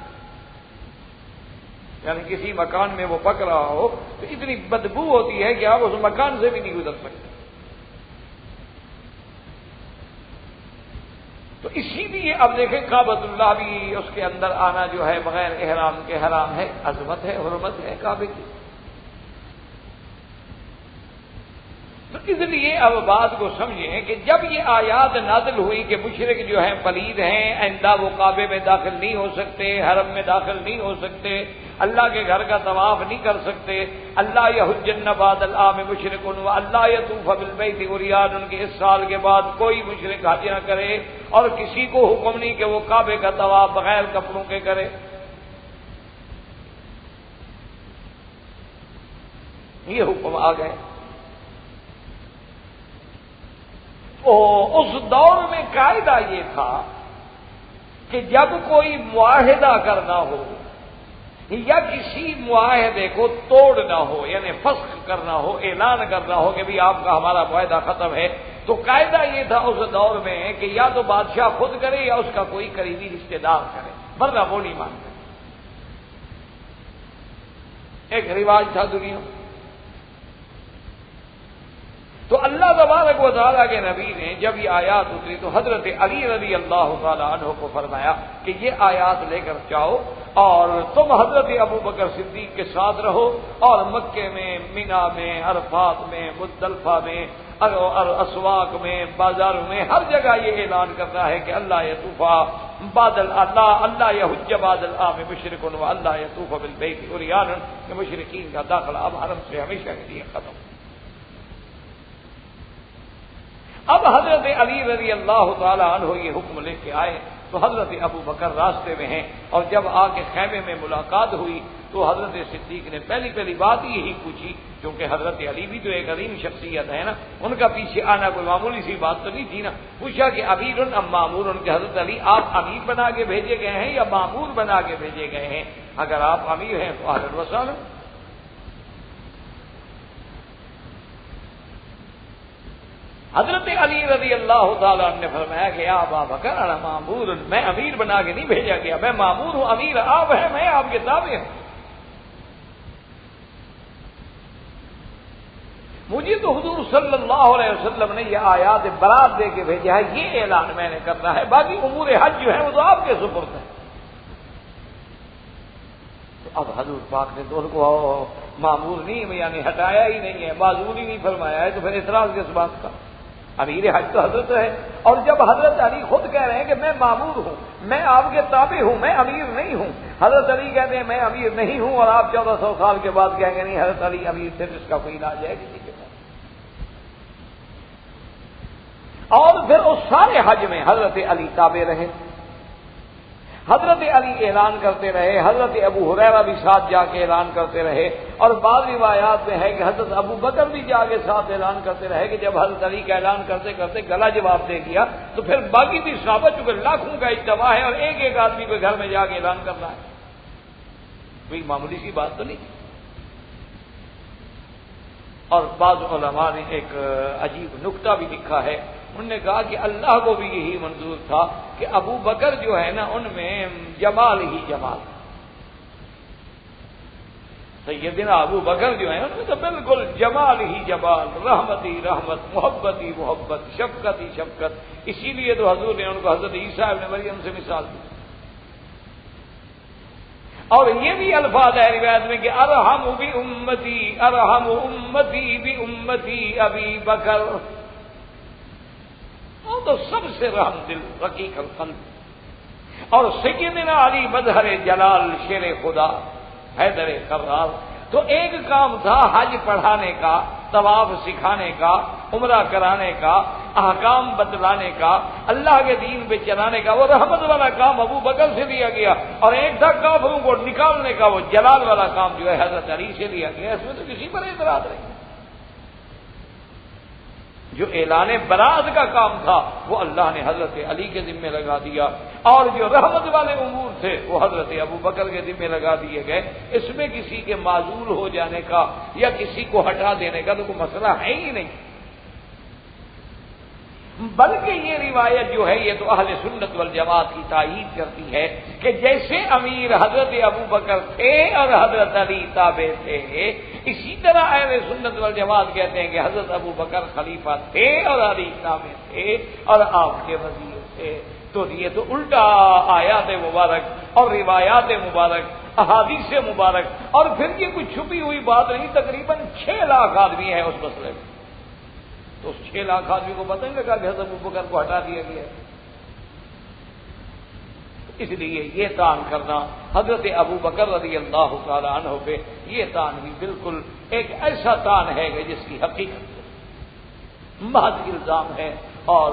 یعنی کسی مکان میں وہ پک رہا ہو تو اتنی بدبو ہوتی ہے کہ آپ اس مکان سے بھی نہیں گزر سکتے۔ تو اسی لیے اب دیکھیں کعبۃ اللہ بھی اس کے اندر آنا جو ہے بغیر احرام کے حرام ہے، عظمت ہے، حرمت ہے کعبے کی۔ تو اس لیے اب بات کو سمجھیں کہ جب یہ آیات نازل ہوئی کہ مشرک جو ہیں پلید ہیں، آئندہ وہ کعبے میں داخل نہیں ہو سکتے، حرم میں داخل نہیں ہو سکتے، اللہ کے گھر کا طواف نہیں کر سکتے. اللہ یحجن بعد العام مشرک و اللہ یطوف بالبیت عریان، ان کے اس سال کے بعد کوئی مشرک حج نہ کرے اور کسی کو حکم نہیں کہ وہ کعبے کا طواف بغیر کپڑوں کے کرے. یہ حکم آ گئے. اس دور میں قاعدہ یہ تھا کہ جب کوئی معاہدہ کرنا ہو یا کسی معاہدے کو توڑنا ہو، یعنی فسخ کرنا ہو، اعلان کرنا ہو کہ بھی آپ کا ہمارا معاہدہ ختم ہے، تو قاعدہ یہ تھا اس دور میں کہ یا تو بادشاہ خود کرے یا اس کا کوئی قریبی رشتہ دار کرے، ورنہ وہ نہیں مانتے. ایک رواج تھا دنیا. تو اللہ تبارک و تعالیٰ کے نبی نے جب یہ آیات اتری تو حضرت علی رضی اللہ تعالیٰ عنہ کو فرمایا کہ یہ آیات لے کر جاؤ اور تم حضرت ابو بکر صدیق کے ساتھ رہو اور مکے میں، مینا میں، عرفات میں، مزدلفہ میں، اسواق میں، بازاروں میں، ہر جگہ یہ اعلان کرنا ہے کہ اللہ یطوفا بادل اللہ یحج بعد العام مشرک و اللہ یطوف بالبیت عریان، کہ مشرکین کا داخلہ اب حرم سے ہمیشہ کے لیے ختم. اب حضرت علی رضی اللہ تعالیٰ عنہ یہ حکم لے کے آئے تو حضرت ابو بکر راستے میں ہیں، اور جب آ کے خیمے میں ملاقات ہوئی تو حضرت صدیق نے پہلی بات یہی پوچھی، کیونکہ حضرت علی بھی تو ایک عظیم شخصیت ہے نا، ان کا پیچھے آنا کوئی معمولی سی بات تو نہیں تھی نا. پوچھا کہ امیر ام معمور، ان کے حضرت علی آپ امیر بنا کے بھیجے گئے ہیں یا معمور بنا کے بھیجے گئے ہیں؟ اگر آپ امیر ہیں تو اہلا و سہلا. حضرت علی رضی اللہ تعالیٰ عنہ نے فرمایا کہ یا ابا بکر انا مامور، میں امیر بنا کے نہیں بھیجا گیا، میں مامور ہوں، امیر آپ ہیں، میں آپ کے تابع ہوں. مجھے تو حضور صلی اللہ علیہ وسلم نے یہ آیات برات دے کے بھیجا ہے، یہ اعلان میں نے کرنا ہے، باقی امور حج جو ہے وہ تو آپ کے سپرد ہیں. تو اب حضور پاک نے تو ان کو مامور نہیں، یعنی ہٹایا ہی نہیں ہے، معذور ہی نہیں فرمایا ہے، تو پھر اعتراض کس بات کا؟ امیر حج تو حضرت ہے. اور جب حضرت علی خود کہہ رہے ہیں کہ میں مامور ہوں، میں آپ کے تابع ہوں، میں امیر نہیں ہوں، حضرت علی کہتے ہیں میں امیر نہیں ہوں، اور آپ 1400 سال کے بعد کہیں گے نہیں حضرت علی امیر تھے، تو اس کا کوئی علاج ہے کسی کے پاس؟ اور پھر اس سارے حج میں حضرت علی تابع رہے، حضرت علی اعلان کرتے رہے، حضرت ابو ہریرہ بھی ساتھ جا کے اعلان کرتے رہے، اور بعض روایات میں ہے کہ حضرت ابو بکر بھی جا کے ساتھ اعلان کرتے رہے کہ جب حضرت علی کا اعلان کرتے کرتے گلا جواب دے دیا تو پھر باقی بھی صحابہ، چونکہ لاکھوں کا اجتماع ہے اور ایک آدمی کو گھر میں جا کے اعلان کرنا ہے، کوئی معمولی سی بات تو نہیں. اور بعض علماء نے ایک عجیب نکتہ بھی لکھا ہے، انہوں نے کہا کہ اللہ کو بھی یہی منظور تھا کہ ابو بکر جو ہے نا ان میں جمال ہی جمال، سیدنا ابو بکر جو ہے ان میں تو بالکل جمال ہی جمال، رحمت ہی رحمت، محبت ہی محبت، شفقت ہی شفقت. اسی لیے تو حضور نے ان کو حضرت عیسیٰ ابن مریم سے مثال دی. اور یہ بھی الفاظ ہے روایت میں کہ ارحم بی امتی، ارحم امتی بی امتی ابی بکر، وہ تو سب سے رحم دل، رقیق القلب. اور سیدنا علی مظہر جلال، شیر خدا، حیدر کرار. تو ایک کام تھا حج پڑھانے کا، طواف سکھانے کا، عمرہ کرانے کا، احکام بتلانے کا، اللہ کے دین پہ چلانے کا، وہ رحمت والا کام ابو بکر سے لیا گیا. اور ایک تھا کافروں کو نکالنے کا، وہ جلال والا کام جو ہے حضرت علی سے لیا گیا. اس میں تو کسی پر اعتراض نہیں. جو اعلان برات کا کام تھا وہ اللہ نے حضرت علی کے ذمہ لگا دیا، اور جو رحمت والے امور تھے وہ حضرت ابو بکر کے ذمہ لگا دیے گئے. اس میں کسی کے معذور ہو جانے کا یا کسی کو ہٹا دینے کا تو کوئی مسئلہ ہے ہی نہیں. بلکہ یہ روایت جو ہے یہ تو اہل سنت والجماعت کی تائید کرتی ہے کہ جیسے امیر حضرت ابو بکر تھے اور حضرت علی تابع تھے، اسی طرح اہل سنت والجماعت کہتے ہیں کہ حضرت ابو بکر خلیفہ تھے اور علی تابع تھے اور آپ کے وزیر تھے. تو یہ تو الٹا آیات مبارک اور روایات مبارک، احادیث مبارک، اور پھر یہ کوئی چھپی ہوئی بات نہیں. تقریباً 6 لاکھ آدمی ہے اس مسئلے میں، تو اس 6 لاکھ آدمی کو پتہ نہیں لگا کہ حضرت ابو بکر کو ہٹا دیا گیا. اس لیے یہ تعین کرنا حضرت ابو بکر رضی اللہ تعالی عنہ پہ یہ تان بھی بالکل ایک ایسا تان ہے کہ جس کی حقیقت محض الزام ہے، اور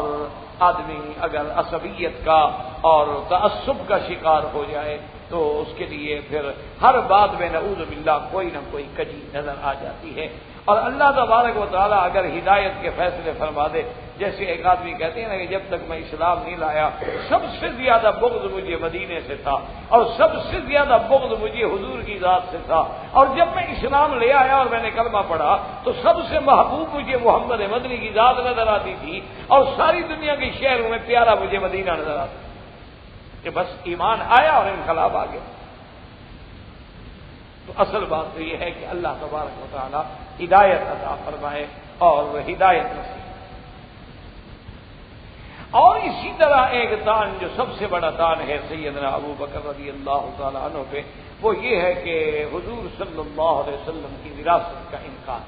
آدمی اگر عصبیت کا اور تعصب کا شکار ہو جائے تو اس کے لیے پھر ہر بات میں نعوذ باللہ کوئی نہ کوئی کجی نظر آ جاتی ہے۔ اور اللہ تبارک و تعالیٰ اگر ہدایت کے فیصلے فرما دے، جیسے ایک آدمی کہتے ہیں نا کہ جب تک میں اسلام نہیں لایا سب سے زیادہ بغض مجھے مدینے سے تھا، اور سب سے زیادہ بغض مجھے حضور کی ذات سے تھا، اور جب میں اسلام لے آیا اور میں نے کلمہ پڑھا تو سب سے محبوب مجھے محمد مدنی کی ذات نظر آتی تھی، اور ساری دنیا کے شہروں میں پیارا مجھے مدینہ نظر آتا کہ بس ایمان آیا اور انقلاب آ گیا۔ تو اصل بات تو یہ ہے کہ اللہ تبارک و تعالی ہدایت عطا فرمائے اور ہدایت نصیب۔ اور اسی طرح ایک تان جو سب سے بڑا تان ہے سیدنا ابو بکر رضی اللہ تعالی عنہ پہ، وہ یہ ہے کہ حضور صلی اللہ علیہ وسلم کی وراثت کا انکار۔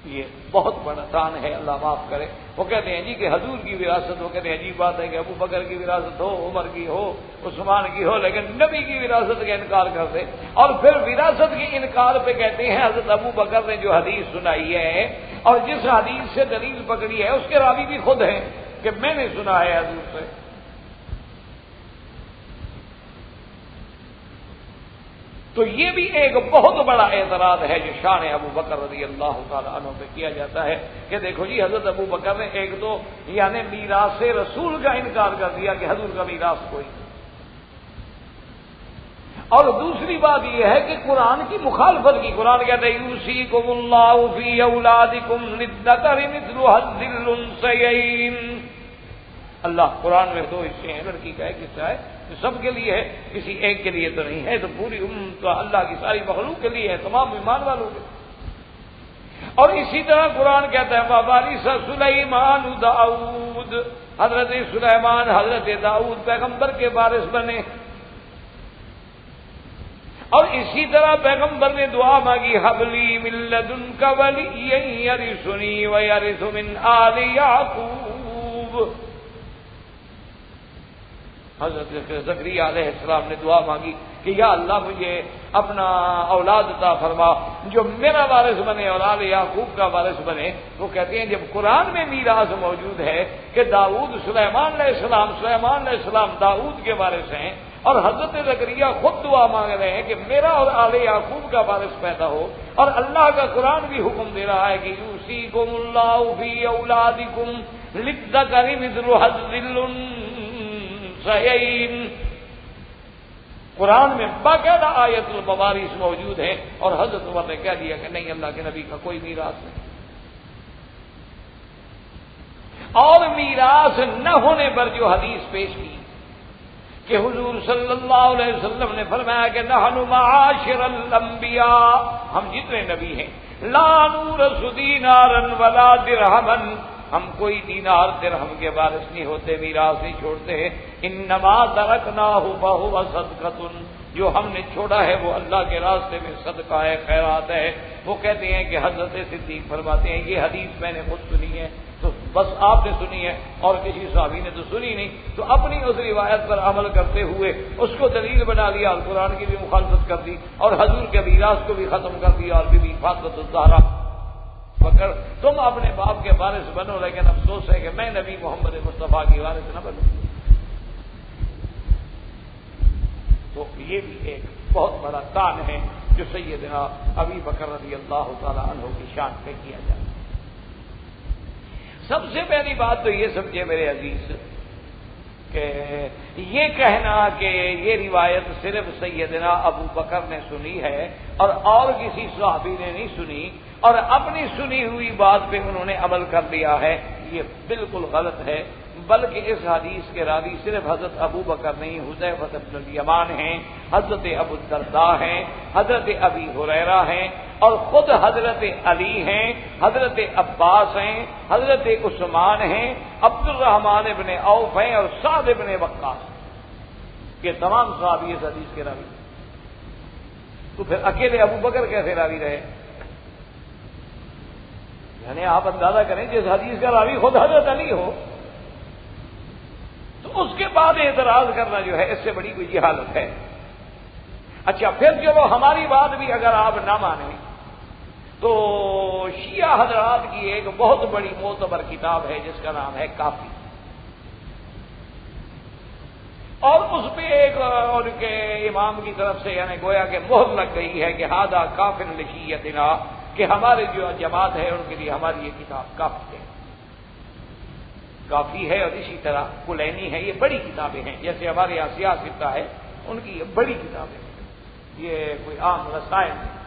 یہ بہت بڑا تان ہے، اللہ معاف کرے۔ وہ کہتے ہیں جی کہ حضور کی وراثت، وہ کہتے ہیں عجیب بات ہے کہ ابو بکر کی وراثت ہو، عمر کی ہو، عثمان کی ہو، لیکن نبی کی وراثت کا انکار کرتے۔ اور پھر وراثت کے انکار پہ کہتے ہیں حضرت ابو بکر نے جو حدیث سنائی ہے اور جس حدیث سے دلیل پکڑی ہے اس کے راوی بھی خود ہیں کہ میں نے سنا ہے حضور سے۔ تو یہ بھی ایک بہت بڑا اعتراض ہے جو شان ابو بکر رضی اللہ تعالی عنہ پہ کیا جاتا ہے کہ دیکھو جی حضرت ابو بکر نے ایک تو یعنی میراث رسول کا انکار کر دیا کہ حضور کا میراث کوئی، اور دوسری بات یہ ہے کہ قرآن کی مخالفت کی۔ قرآن کہتا ہے یوصیکم اللہ فی اولادکم للذکر مثل حظ الانثیین۔ اللہ قرآن میں دو حصے ہیں، لڑکی کا ایک حصہ ہے جو سب کے لیے ہے، کسی ایک کے لیے تو نہیں ہے، تو پوری امت اللہ کی ساری مخلوق کے لیے ہے، تمام ایمان والوں کے۔ اور اسی طرح قرآن کہتا ہے وَوَرِثَ سُلَيْمَانُ داؤد، حضرت سلیمان حضرت داؤد پیغمبر کے وارث بنے۔ اور اسی طرح پیغمبر نے دعا مانگی حبلی من لدنک ولیا یرثنی ویرث من آل یعقوب۔ حضرت زکریا علیہ السلام نے دعا مانگی کہ یا اللہ مجھے اپنا اولاد عطا فرما جو میرا وارث بنے اور آل یعقوب کا وارث بنے۔ وہ کہتے ہیں جب قرآن میں میراث موجود ہے کہ داؤد سلیمان علیہ السلام داؤد کے وارث ہیں، اور حضرت زکریا خود دعا مانگ رہے ہیں کہ میرا اور آل یعقوب کا وارث پیدا ہو، اور اللہ کا قرآن بھی حکم دے رہا ہے کہ یوصیکم اللہ فی اولادکم للذکر مثل حظ الانثیین۔ قرآن میں باقاعدہ آیت الموارث موجود ہے، اور حضرت عمر نے کہہ دیا کہ نہیں، اللہ کے نبی کا کوئی میراث نہیں۔ اور میراث نہ ہونے پر جو حدیث پیش کی کہ حضور صلی اللہ علیہ وسلم نے فرمایا کہ نحن معاشر الانبیاء، ہم جتنے نبی ہیں، لا نورث دینارا ولا درہما، ہم کوئی دینار درہم کے وارث نہیں ہوتے، میراث نہیں چھوڑتے۔ انما ترکناہ فہو صدقۃ، جو ہم نے چھوڑا ہے وہ اللہ کے راستے میں صدقہ ہے، خیرات ہے۔ وہ کہتے ہیں کہ حضرت صدیق فرماتے ہیں یہ حدیث میں نے خود سنی ہے، تو بس آپ نے سنی ہے اور کسی صحابی نے تو سنی نہیں، تو اپنی اس روایت پر عمل کرتے ہوئے اس کو دلیل بنا لیا اور قرآن کی بھی مخالفت کر دی اور حضور کے میراث کو بھی ختم کر دیا، اور بی بی فاطمہ الزہرا پکڑ تم اپنے باپ کے وارث بنو، لیکن افسوس ہے کہ میں نبی محمد مصطفیٰ کی وارث نہ بنوں۔ تو یہ بھی ایک بہت بڑا تان ہے جو سیدنا ابی بکر رضی اللہ تعالی عنہ کی شان پہ کیا جاتا ہے۔ سب سے پہلی بات تو یہ سمجھے میرے عزیز کہ یہ کہنا کہ یہ روایت صرف سیدنا ابو بکر نے سنی ہے اور کسی صحابی نے نہیں سنی، اور اپنی سنی ہوئی بات پہ انہوں نے عمل کر لیا ہے، یہ بالکل غلط ہے۔ بلکہ اس حدیث کے راوی صرف حضرت ابو بکر نہیں، حذیفہ بن الیمان ہیں، حضرت ابو الدرداء ہیں، حضرت ابی ہریرہ ہیں، اور خود حضرت علی ہیں، حضرت عباس ہیں، حضرت عثمان ہیں، عبد الرحمن ابن عوف ہیں، اور سعد ابن وقاص، یہ تمام صحابی اس حدیث کے راوی۔ تو پھر اکیلے ابو بکر کیسے راوی رہے؟ یعنی آپ اندازہ کریں جس حدیث کا راوی خود حضرت علی ہو، تو اس کے بعد اعتراض کرنا جو ہے اس سے بڑی کوئی جہالت ہے۔ اچھا پھر چلو ہماری بات بھی اگر آپ نہ مانیں تو شیعہ حضرات کی ایک بہت بڑی معتبر کتاب ہے جس کا نام ہے کافی، اور اس پہ ایک ان کے امام کی طرف سے یعنی گویا کہ مہر لگ گئی ہے کہ ہادہ کافر لشیعتنا، کہ ہمارے جو جماعت ہے ان کے لیے ہماری یہ کتاب کافی ہے، کافی ہے۔ اور اسی طرح کلینی ہے، یہ بڑی کتابیں ہیں، جیسے ہمارے یہاں سیاست ہے ان کی یہ بڑی کتابیں ہیں، یہ کوئی عام رسائل نہیں۔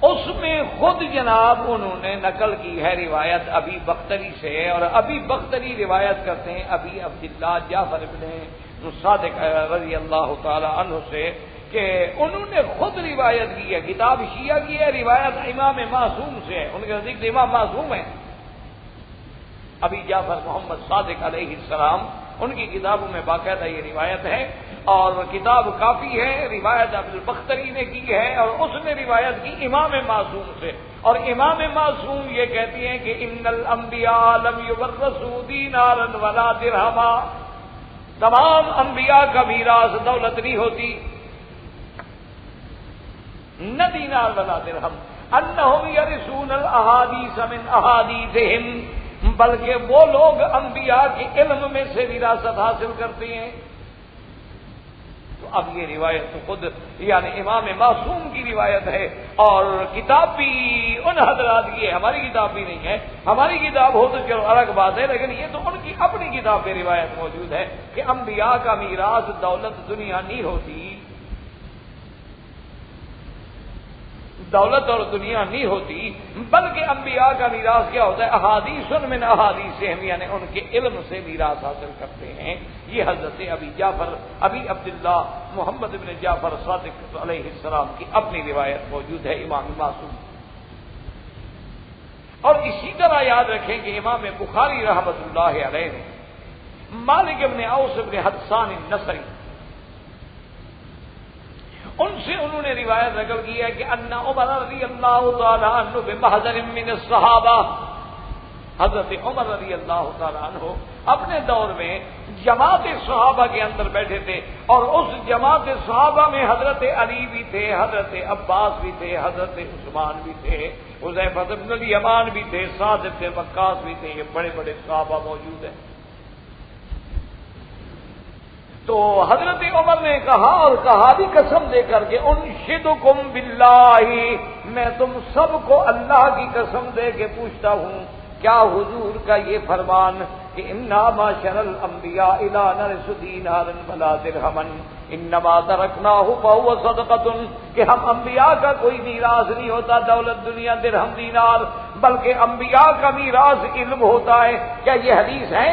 اس میں خود جناب انہوں نے نقل کی ہے روایت ابی بختری سے، اور ابی بختری روایت کرتے ہیں ابی عبداللہ جعفر بن صادق رضی اللہ تعالی عنہ سے کہ انہوں نے خود روایت کی ہے، کتاب شیعہ کی ہے، روایت امام معصوم سے ہے، ان کے نزدیک امام معصوم ہے ابی جعفر محمد صادق علیہ السلام، ان کی کتابوں میں باقاعدہ یہ روایت ہے، اور کتاب کافی ہے، روایت ابو البختری نے کی ہے، اور اس نے روایت کی امام معصوم سے، اور امام معصوم یہ کہتی ہیں کہ ان الانبیاء لم یورثوا دینارا ولا درہما، تمام انبیاء کا میراث دولت نہیں ہوتی، نہ دینار ولا درہم، انہم یرثون الاحادیث من احادیثہم، بلکہ وہ لوگ انبیاء کے علم میں سے وراثت حاصل کرتے ہیں۔ تو اب یہ روایت تو خود یعنی امام معصوم کی روایت ہے، اور کتاب بھی ان حضرات کی ہے، ہماری کتاب بھی نہیں ہے، ہماری کتاب ہو تو چلو الگ بات ہے، لیکن یہ تو ان کی اپنی کتاب میں روایت موجود ہے کہ انبیاء کا میراث دولت دنیا نہیں ہوتی، دولت اور دنیا نہیں ہوتی، بلکہ انبیاء کا میراث کیا ہوتا ہے؟ احادیث من احادیثہم، یعنی ان کے علم سے میراث حاصل کرتے ہیں۔ یہ حضرت ابی جعفر ابی عبداللہ محمد بن جعفر صادق علیہ السلام کی اپنی روایت موجود ہے امام معصوم۔ اور اسی طرح یاد رکھیں کہ امام بخاری رحمۃ اللہ علیہ نے مالک بن اوس بن حدثان النصری، ان سے انہوں نے روایت نقل کی ہے کہ ان عمر رضی اللہ تعالی عنہ بمحضر من الصحابہ، حضرت عمر رضی اللہ تعالی عنہ اپنے دور میں جماعت صحابہ کے اندر بیٹھے تھے، اور اس جماعت صحابہ میں حضرت علی بھی تھے، حضرت عباس بھی تھے، حضرت عثمان بھی تھے، حذیفہ بن الیمان بھی تھے، سعد بن وقاص بھی تھے، یہ بڑے بڑے صحابہ موجود ہیں۔ تو حضرت عمر نے کہا، اور کہا بھی قسم دے کر کے، انشدکم باللہ، میں تم سب کو اللہ کی قسم دے کے پوچھتا ہوں، کیا حضور کا یہ فرمان کہ انا معشر الانبیاء لا نرث دینارا ولا درہما انما ترکناہ فہو صدقۃ، کہ ہم انبیاء کا کوئی میراث نہیں ہوتا دولت دنیا درہم دینار، بلکہ انبیاء کا میراث علم ہوتا ہے۔ کیا یہ حدیث ہے؟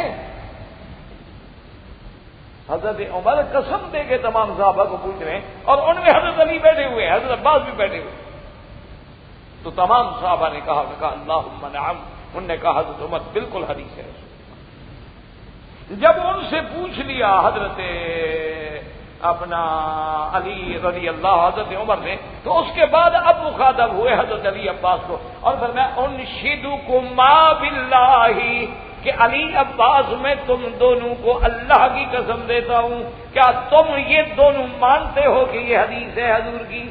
حضرت عمر قسم دے کے تمام صحابہ کو پوچھ رہے ہیں، اور ان میں حضرت علی بیٹھے ہوئے ہیں، حضرت عباس بھی بیٹھے ہوئے، تو تمام صحابہ نے کہا اللہم نعم، انہوں نے کہا حضرت عمر بالکل حدیث ہے۔ جب ان سے پوچھ لیا حضرت اپنا علی رضی اللہ حضرت عمر نے، تو اس کے بعد اب مخاطب ہوئے حضرت علی عباس کو، اور فرمایا انشدکما باللہ، کہ علی عباس میں تم دونوں کو اللہ کی قسم دیتا ہوں، کیا تم یہ دونوں مانتے ہو کہ یہ حدیث ہے حضور کی؟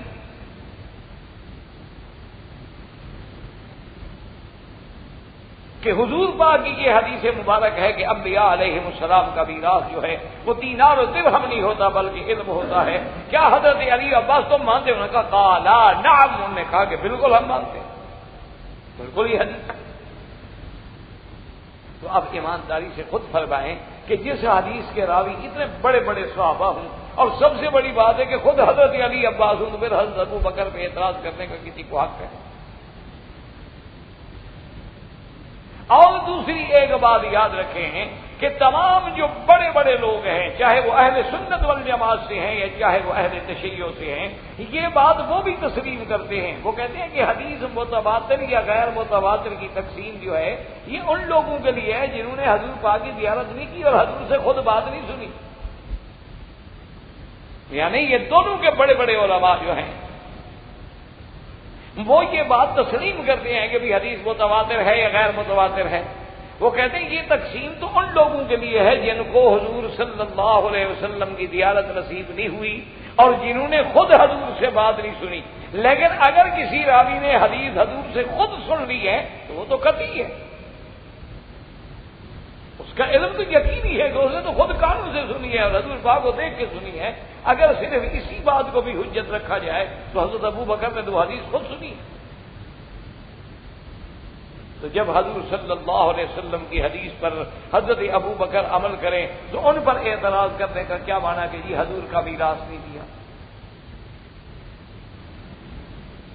کہ حضور پاک کی یہ حدیث مبارک ہے کہ انبیاء علیہ السلام کا میراث جو ہے وہ دینار و درہم نہیں ہوتا بلکہ علم ہوتا ہے، کیا حضرت علی عباس تم مانتے ہو؟ انہوں نے کہا قالا نعم، انہوں نے کہا کہ بالکل ہم مانتے ہیں، بالکل یہ حدیث۔ تو اب ایمانداری سے خود فرمائیں کہ جس حدیث کے راوی اتنے بڑے بڑے صحابہ ہوں، اور سب سے بڑی بات ہے کہ خود حضرت علی عباس ہوں، تو پھر حضرت ابو بکر پہ اعتراض کرنے کا کسی کو حق ہے؟ اور دوسری ایک بات یاد رکھیں کہ تمام جو بڑے بڑے لوگ ہیں، چاہے وہ اہل سنت والجماعت سے ہیں یا چاہے وہ اہل تشیع سے ہیں، یہ بات وہ بھی تسلیم کرتے ہیں۔ وہ کہتے ہیں کہ حدیث متواتر یا غیر متواتر کی تقسیم جو ہے یہ ان لوگوں کے لیے ہے جنہوں نے حضور پاک کی زیارت نہیں کی اور حضور سے خود بات نہیں سنی، یعنی یہ دونوں کے بڑے بڑے علماء جو ہیں وہ یہ بات تسلیم کرتے ہیں کہ بھی حدیث متواتر ہے یا غیر متواتر ہے، وہ کہتے ہیں یہ تقسیم تو ان لوگوں کے لیے ہے جن کو حضور صلی اللہ علیہ وسلم کی زیارت نصیب نہیں ہوئی اور جنہوں نے خود حضور سے بات نہیں سنی. لیکن اگر کسی راوی نے حدیث حضور سے خود سن لی ہے تو وہ تو قطعی ہے، اس کا علم تو یقینی ہے کہ اس نے تو خود کانوں سے سنی ہے اور حضور پاک کو دیکھ کے سنی ہے. اگر صرف اسی بات کو بھی حجت رکھا جائے تو حضرت ابو بکر نے تو حدیث خود سنی ہے. تو جب حضور صلی اللہ علیہ وسلم کی حدیث پر حضرت ابو بکر عمل کریں تو ان پر اعتراض کرنے کا کیا معنی کہ جی حضور کا میراث نہیں دیا.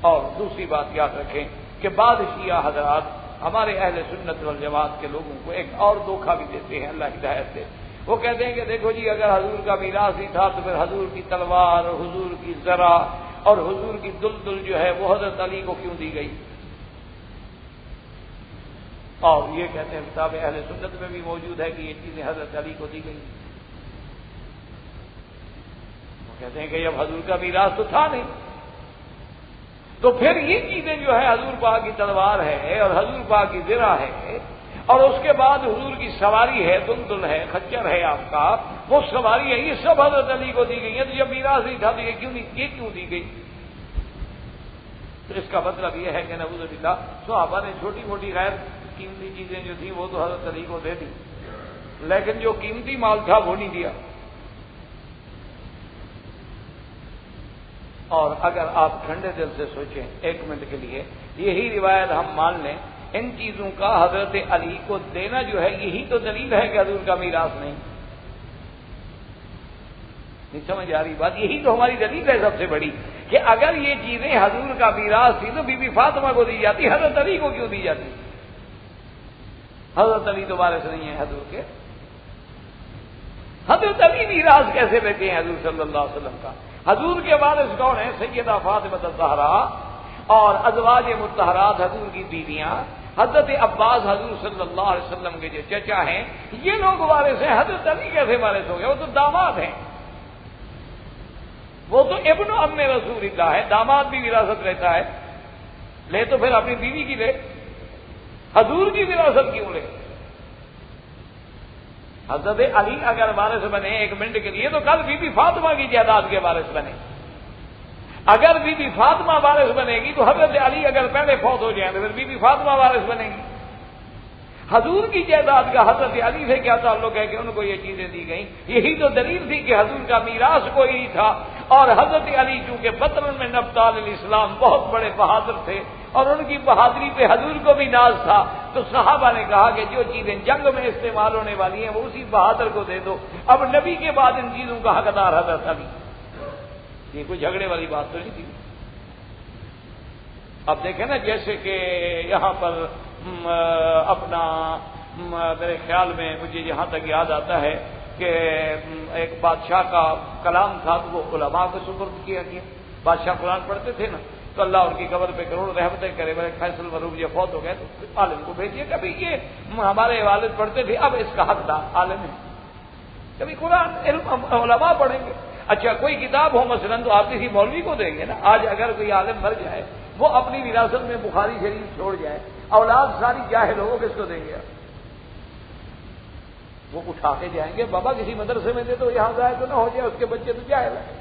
اور دوسری بات یاد رکھیں کہ بعض شیعہ حضرات ہمارے اہل سنت والجماعت کے لوگوں کو ایک اور دھوکہ بھی دیتے ہیں، اللہ ہدایت دے. وہ کہتے ہیں کہ دیکھو جی اگر حضور کا میراث ہی تھا تو پھر حضور کی تلوار، حضور کی ذرا اور حضور کی دلدل جو ہے وہ حضرت علی کو کیوں دی گئی. اور یہ کہتے ہیں کتاب اہل سنت میں بھی موجود ہے کہ یہ چیزیں حضرت علی کو دی گئی. وہ کہتے ہیں کہ جب حضور کا میراث تو تھا نہیں تو پھر یہ چیزیں جو ہے حضور پاک کی تلوار ہے اور حضور پاک کی ذرا ہے اور اس کے بعد حضور کی سواری ہے، دلدل ہے، خچر ہے آپ کا، وہ سواری ہے، یہ سب حضرت علی کو دی گئی ہیں. تو جب میراث نہیں تھا تو یہ کیوں دی گئی؟ تو اس کا مطلب یہ ہے کہ نعوذ باللہ صحابہ نے چھوٹی موٹی غیر قیمتی چیزیں جو تھیں وہ تو حضرت علی کو دے دی، لیکن جو قیمتی مال تھا وہ نہیں دیا. اور اگر آپ ٹھنڈے دل سے سوچیں ایک منٹ کے لیے، یہی روایت ہم مان لیں، ان چیزوں کا حضرت علی کو دینا جو ہے یہی تو دلیل ہے کہ حضور کا میراث نہیں سمجھ آ رہی بات؟ یہی تو ہماری دلیل ہے سب سے بڑی کہ اگر یہ چیزیں حضور کا میراث تھی تو بی بی فاطمہ کو دی جاتی، حضرت علی کو کیوں دی جاتی؟ حضرت علی تو وارث نہیں ہے حضور کے. حضرت علی میراث کیسے لیتے ہیں حضور صلی اللہ علیہ وسلم کا؟ حضور کے وارث کون ہیں؟ سیدہ فاطمہ الزہرا اور ازواج مطہرات حضور کی بیویاں، حضرت عباس حضور صلی اللہ علیہ وسلم کے جو چچا ہیں، یہ لوگ وارث ہیں. حضرت علی کیسے وارث ہو گئے؟ وہ تو داماد ہیں، وہ تو ابن ام رسول اللہ ہے. داماد بھی وراثت لیتا ہے، لے تو پھر اپنی بیوی کی لے، حضور کی وراثت کیوں لے؟ حضرت علی اگر وارث بنے ایک منٹ کے لیے تو کل بی بی فاطمہ کی جائیداد کے وارث بنے. اگر بی بی فاطمہ وارث بنے گی تو حضرت علی اگر پہلے فوت ہو جائیں تو پھر بی بی فاطمہ وارث بنے گی. حضور کی جائیداد کا حضرت علی سے کیا تعلق ہے کہ ان کو یہ چیزیں دی گئیں؟ یہی تو دلیل تھی کہ حضور کا میراث کوئی نہیں تھا. اور حضرت علی چونکہ بطن میں نبطال الاسلام بہت بڑے بہادر تھے اور ان کی بہادری پہ حضور کو بھی ناز تھا، تو صحابہ نے کہا کہ جو چیزیں جنگ میں استعمال ہونے والی ہیں وہ اسی بہادر کو دے دو. اب نبی کے بعد ان چیزوں کا حقدار حضرت علی. یہ کوئی جھگڑے والی بات تو نہیں تھی. اب دیکھیں نا، جیسے کہ یہاں پر اپنا میرے خیال میں مجھے جہاں تک یاد آتا ہے کہ ایک بادشاہ کا کلام تھا تو وہ علماء کو سپرد کیا گیا. بادشاہ قرآن پڑھتے تھے نا تو اللہ ان کی قبر پہ کروڑ رحمتیں کرے. میرے فیصل مروب یہ فوت ہو گئے تو عالم کو بھیجیے کہ ابھی یہ ہمارے والد پڑھتے تھے، اب اس کا حقدار عالم ہے. کبھی قرآن علم علماء پڑھیں گے. اچھا کوئی کتاب ہو مثلا تو آپ کسی مولوی کو دیں گے نا. آج اگر کوئی عالم مر جائے، وہ اپنی وراثت میں بخاری شریف چھوڑ جائے، اولاد ساری جاہل ہو، کس کو دیں گے؟ وہ اٹھا کے جائیں گے بابا کسی مدرسے میں دے تو یہاں ضائع تو نہ ہو جائے، اس کے بچے تو جاہل ہیں.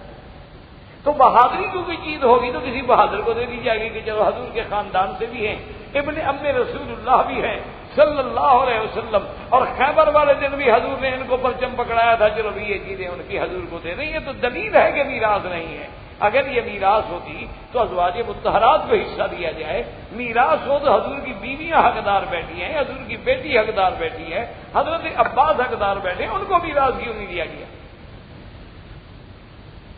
تو بہادری کی کوئی چیز ہوگی تو کسی بہادر کو دے دی جائے گی کہ چلو حضور کے خاندان سے بھی ہیں، ابن ام رسول اللہ بھی ہیں صلی اللہ علیہ وسلم، اور خیبر والے دن بھی حضور نے ان کو پرچم پکڑایا تھا، چلو بھی یہ چیزیں ان کی حضور کو دے رہی ہیں. تو دلیل ہے کہ میراث نہیں ہے. اگر یہ میراث ہوتی تو ازواج مطہرات کو حصہ دیا جائے. میراث ہو تو حضور کی بیویاں حقدار بیٹھی ہیں، حضور کی بیٹی حقدار بیٹھی ہے، حضرت عباس حقدار بیٹھے، ان کو میراث کیوں نہیں دیا گیا؟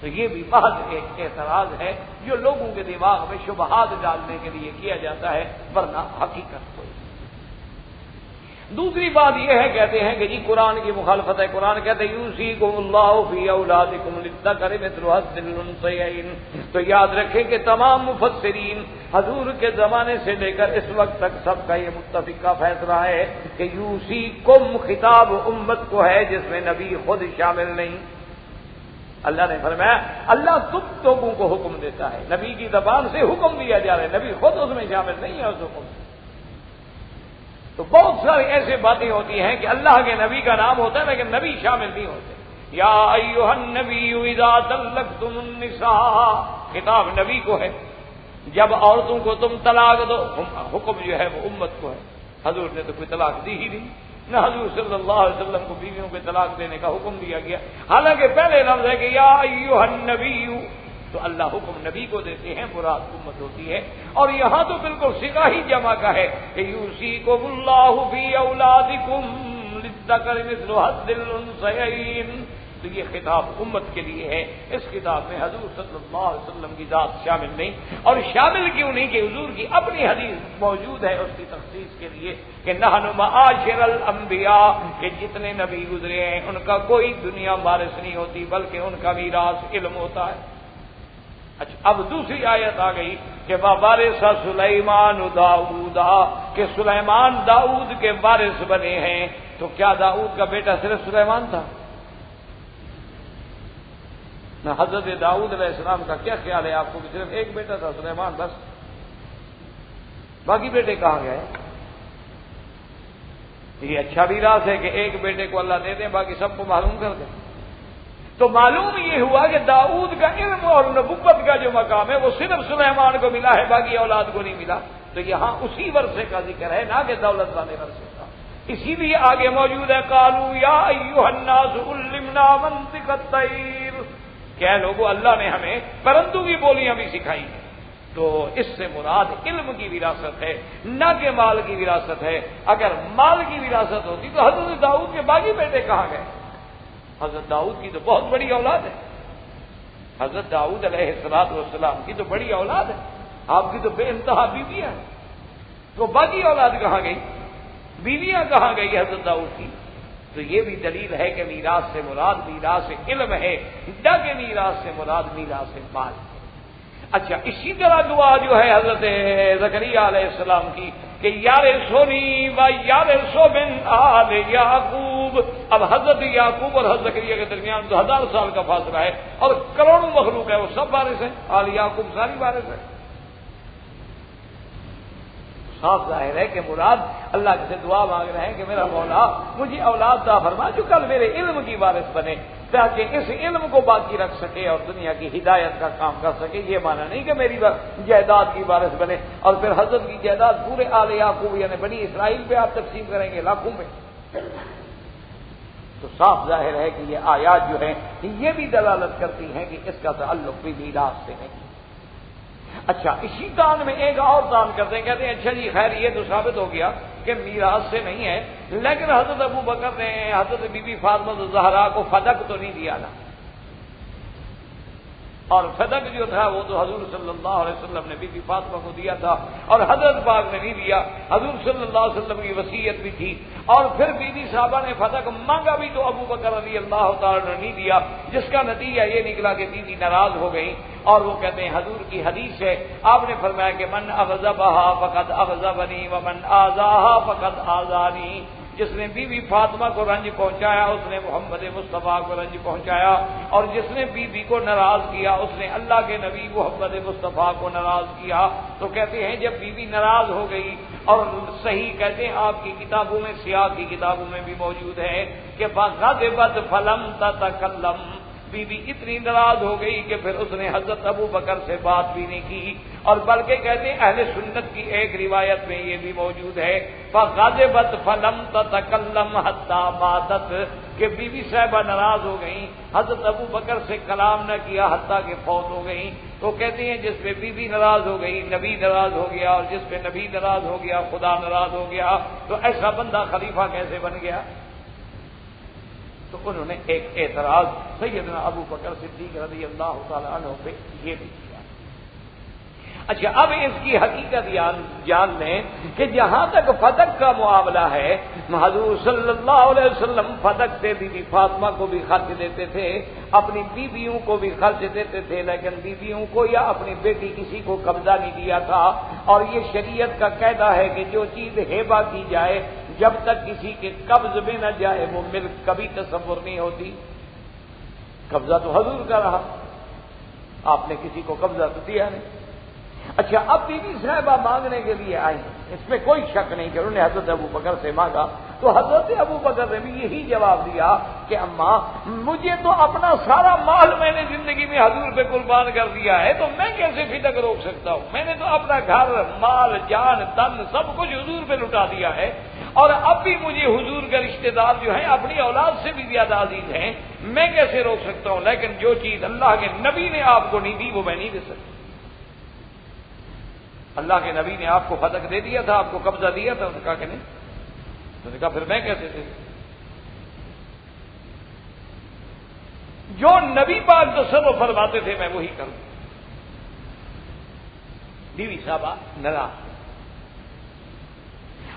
تو یہ بھی محض ایک اعتراض ہے جو لوگوں کے دماغ میں شبہات ڈالنے کے لیے کیا جاتا ہے، ورنہ حقیقت کوئی. دوسری بات یہ ہے، کہتے ہیں کہ جی قرآن کی مخالفت ہے. قرآن کہتے ہیں یوصیکم اللہ فی اولادکم للذکر مثل حظ الانثیین. تو یاد رکھیں کہ تمام مفسرین حضور کے زمانے سے لے کر اس وقت تک سب کا یہ متفقہ فیصلہ ہے کہ یوصیکم خطاب امت کو ہے جس میں نبی خود شامل نہیں. اللہ نے فرمایا اللہ تم لوگوں کو حکم دیتا ہے، نبی کی زبان سے حکم دیا جا رہا ہے، نبی خود اس میں شامل نہیں ہے اس حکم. تو بہت ساری ایسے باتیں ہوتی ہیں کہ اللہ کے نبی کا نام ہوتا ہے لیکن نبی شامل نہیں ہوتے. یا ایھا النبی اذا طلقتم النساء، خطاب نبی کو ہے، جب عورتوں کو تم طلاق دو، حکم جو ہے وہ امت کو ہے. حضور نے تو کوئی طلاق دی ہی نہیں، نہ حضور صلی اللہ علیہ وسلم کو بیویوں کو طلاق دینے کا حکم دیا گیا. حالانکہ پہلے لفظ ہے کہ یا ایھا النبی، تو اللہ حکم نبی کو دیتے ہیں، مراد امت ہوتی ہے. اور یہاں تو بالکل صیغہ ہی جمع کا ہے کہ یوصیکم اللہ فی اولادکم للذکر مثل حظ الانثیین. تو یہ خطاب امت کے لیے ہے. اس خطاب میں حضور صلی اللہ علیہ وسلم کی ذات شامل نہیں. اور شامل کیوں نہیں؟ کہ حضور کی اپنی حدیث موجود ہے اس کی تخصیص کے لیے کہ نحن معاشر الانبیاء، کہ جتنے نبی گزرے ہیں ان کا کوئی دنیا وارث نہیں ہوتی بلکہ ان کا میراث علم ہوتا ہے. اچھا، اب دوسری آیت آ گئی کہ وارث سلیمان داؤدا، کہ سلیمان داؤد کے وارث بنے ہیں. تو کیا داؤد کا بیٹا صرف سلیمان تھا؟ نہ حضرت داؤد علیہ السلام کا کیا خیال ہے آپ کو کہ صرف ایک بیٹا تھا سلیمان بس؟ باقی بیٹے کہاں گئے؟ یہ اچھا بھی راز ہے کہ ایک بیٹے کو اللہ دے دیں باقی سب کو معلوم کر دیں. تو معلوم یہ ہوا کہ داؤد کا علم اور نبوت کا جو مقام ہے وہ صرف سلیمان کو ملا ہے، باقی اولاد کو نہیں ملا. تو یہاں اسی ورثے کا ذکر ہے، نہ کہ دولت والے ورثے کا. اسی لیے آگے موجود ہے قالوا یا ایھا الناس علمنا منطق الطیر، کہ لوگوں اللہ نے ہمیں پرندوں کی بولیاں بھی سکھائی ہیں. تو اس سے مراد علم کی وراثت ہے، نہ کہ مال کی وراثت ہے. اگر مال کی وراثت ہوتی تو حضرت داؤد کے باقی بیٹے کہاں گئے؟ حضرت داؤد کی تو بہت بڑی اولاد ہے. حضرت داؤد علیہ السلام کی تو بڑی اولاد ہے. آپ کی تو بے انتہا بیویاں ہیں. تو باقی اولاد کہاں گئی؟ بیویاں کہاں گئی حضرت داؤد کی؟ تو یہ بھی دلیل ہے کہ میراث سے مراد میراث علم ہے، نہ کہ میراث سے مراد میراث مال ہے. اچھا، اسی طرح دعا جو ہے حضرت زکریا علیہ السلام کی کہ یارثنی و یارث من آل یعقوب. اب حضرت یعقوب اور حضرت زکریا کے درمیان 1000 سال کا فاصلہ ہے اور کروڑوں مخلوق ہے، وہ سب وارث ہیں. آل یعقوب ساری وارث ہے. صاف ظاہر ہے کہ مراد اللہ سے دعا مانگ رہے ہیں کہ میرا مولا مجھے اولاد عطا فرما جو کل میرے علم کی وارث بنے، تاکہ اس علم کو باقی رکھ سکے اور دنیا کی ہدایت کا کام کر سکے. یہ معنی نہیں کہ میری جائیداد کی وارث بنے اور پھر حضرت کی جائیداد پورے آل یعقوب یعنی بنی اسرائیل پہ آپ تقسیم کریں گے لاکھوں میں. تو صاف ظاہر ہے کہ یہ آیات جو ہیں یہ بھی دلالت کرتی ہیں کہ اس کا تعلق بھی میراث سے نہیں. اچھا، اسی دان میں ایک اور دان کرتے ہیں، کہتے ہیں اچھا جی خیر یہ تو ثابت ہو گیا کہ میراث سے نہیں ہے، لیکن حضرت ابو بکر نے حضرت بی بی فاطمہ الزہرا کو فدق تو نہیں دیا نا. اور فدق جو تھا وہ تو حضور صلی اللہ علیہ وسلم نے بی بی فاطمہ کو دیا تھا اور حضرت پاک نے نہیں دیا. حضور صلی اللہ علیہ وسلم کی وصیت بھی تھی. اور پھر بی بی صاحبہ نے فدق مانگا بھی تو ابو بکر رضی اللہ تعالیٰ نے نہیں دیا، جس کا نتیجہ یہ نکلا کہ بی بی ناراض ہو گئی. اور وہ کہتے ہیں حضور کی حدیث ہے، آپ نے فرمایا کہ من اغضبها فقد اغضبنی ومن آذاها فقد آذانی. جس نے بی بی فاطمہ کو رنج پہنچایا اس نے محمد مصطفیٰ کو رنج پہنچایا، اور جس نے بی بی کو ناراض کیا اس نے اللہ کے نبی محمد مصطفیٰ کو ناراض کیا. تو کہتے ہیں جب بی بی ناراض ہو گئی، اور صحیح کہتے ہیں آپ کی کتابوں میں سیاق کی کتابوں میں بھی موجود ہے کہ فغضبت فلم تتکلم، بی بی اتنی ناراض ہو گئی کہ پھر اس نے حضرت ابو بکر سے بات بھی نہیں کی. اور بلکہ کہتے ہیں اہل سنت کی ایک روایت میں یہ بھی موجود ہے فغضبت فلم تتکلم حتی ماتت، کہ بی بی صاحبہ ناراض ہو گئیں، حضرت ابو بکر سے کلام نہ کیا حتیٰ کہ فوت ہو گئیں. تو کہتے ہیں جس پہ بی بی ناراض ہو گئی نبی ناراض ہو گیا، اور جس پہ نبی ناراض ہو گیا خدا ناراض ہو گیا. تو ایسا بندہ خلیفہ کیسے بن گیا؟ تو انہوں نے ایک اعتراض سیدنا ابو بکر صدیق رضی اللہ تعالیٰ عنہ پہ یہ بھی کیا. اچھا، اب اس کی حقیقت جان لیں کہ جہاں تک فدق کا معاملہ ہے، حضور صلی اللہ علیہ وسلم فدق سے بی بی فاطمہ کو بھی خرچ دیتے تھے، اپنی بیویوں کو بھی خرچ دیتے تھے، لیکن بیویوں کو یا اپنی بیٹی کسی کو قبضہ نہیں دیا تھا. اور یہ شریعت کا قاعدہ ہے کہ جو چیز ہیبہ کی جائے جب تک کسی کے قبض میں نہ جائے وہ ملک کبھی تصور نہیں ہوتی. قبضہ تو حضور کا رہا، آپ نے کسی کو قبضہ تو دیا نہیں. اچھا، اب بی بی صاحبہ مانگنے کے لیے آئی ہیں، اس میں کوئی شک نہیں کہ انہوں نے حضرت ابو بکر سے مانگا، تو حضرت ابو بکر نے بھی یہی جواب دیا کہ اماں، مجھے تو اپنا سارا مال میں نے زندگی میں حضور پہ قربان کر دیا ہے، تو میں کیسے فدیہ روک سکتا ہوں؟ میں نے تو اپنا گھر، مال، جان، تن سب کچھ حضور پہ لٹا دیا ہے، اور اب بھی مجھے حضور کے رشتہ دار جو ہیں اپنی اولاد سے بھی زیادہ عزیز ہیں، میں کیسے روک سکتا ہوں؟ لیکن جو چیز اللہ کے نبی نے آپ کو نہیں دی وہ میں نہیں دے سکتا۔ اللہ کے نبی نے آپ کو فتح دے دیا تھا، آپ کو قبضہ دیا تھا، انہوں نے کہا کہ نہیں، انہوں نے کہا پھر میں کیسے دے؟ جو نبی پاک تصرف فرماتے تھے میں وہی کروں۔ بیوی صاحبہ ناراض۔